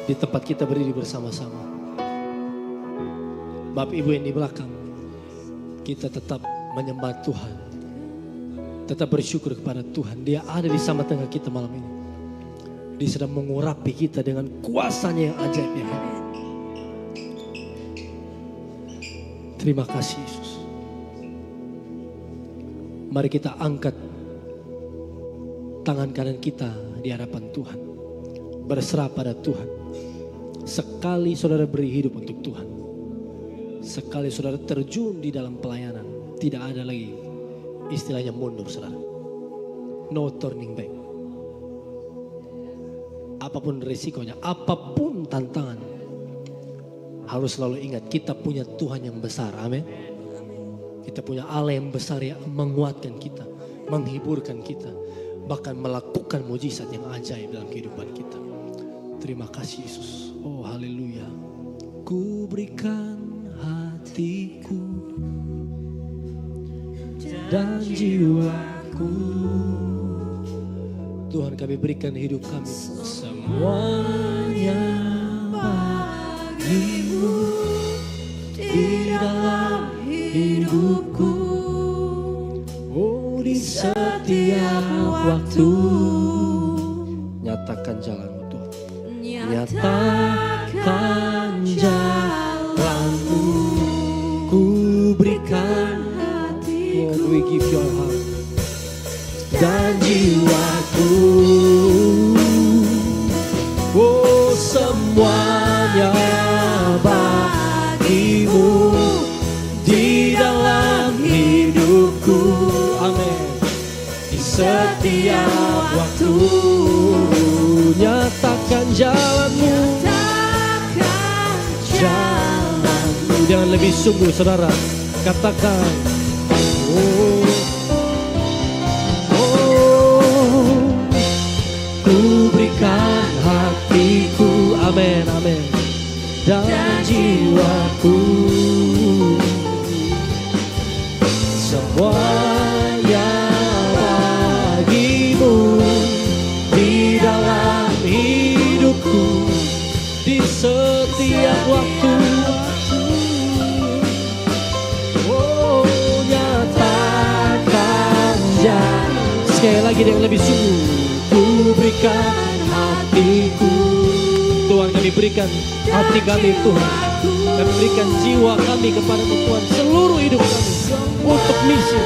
A: Di tempat kita berdiri bersama-sama, Bapak Ibu yang di belakang, kita tetap menyembah Tuhan. Tetap bersyukur kepada Tuhan. Dia ada di sama tengah kita malam ini. Dia sedang mengurapi kita dengan kuasanya yang ajaib ya. Terima kasih Yesus. Mari kita angkat tangan kanan kita di hadapan Tuhan. Berserah pada Tuhan. Sekali saudara beri hidup untuk Tuhan. Sekali saudara terjun di dalam pelayanan. Tidak ada lagi istilahnya mundur saudara. No turning back. Apapun risikonya, apapun tantangan. Harus selalu ingat kita punya Tuhan yang besar. Amin. Kita punya Allah yang besar yang menguatkan kita. Menghiburkan kita. Bahkan melakukan mujizat yang ajaib dalam kehidupan kita. Terima kasih Yesus. Oh haleluya. Ku berikan hatiku dan jiwaku. Tuhan kami berikan hidup kami semuanya bagimu di dalam hidupku. Oh di setiap waktu nyatakan jalanmu Tuhan. Nyatakan jalanmu. Ku berikan hatiku. Oh, we give your heart dan jiwaku. Oh semuanya bagimu di dalam hidupku. Amin. Di setiap waktu nyatakan jalanmu. Jalanmu. Jangan lebih sungguh saudara. Katakan. Oh. Ku berikan hatiku, amin, amin, dan jiwaku. Semuanya bagimu di dalam hidupku di setiap waktu. Oh nyatakan jangan. Sekali lagi dengan lebih sungguh. Ku berikan hatiku. Tuhan kami berikan hati kami Tuhan. Kami berikan jiwa kami kepada Tuhan. Seluruh hidup kami. Untuk misi.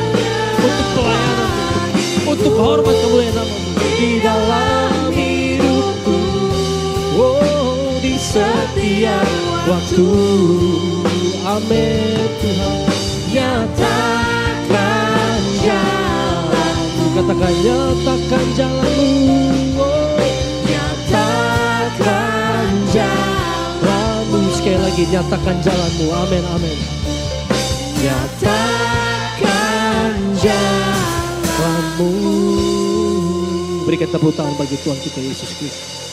A: Untuk pelayanan. Untuk hormat kemuliaan nama-Mu. Di dalam hidupku. Oh di setiap waktu. Amin Tuhan. Nyatakan jalanmu. Katakan nyatakan jalanmu. Oh, nyatakan jalanmu. Sekali lagi nyatakan jalanmu. Amin amin. Nyatakan jalanmu. Berikan tepuk tangan bagi Tuhan kita Yesus Kristus.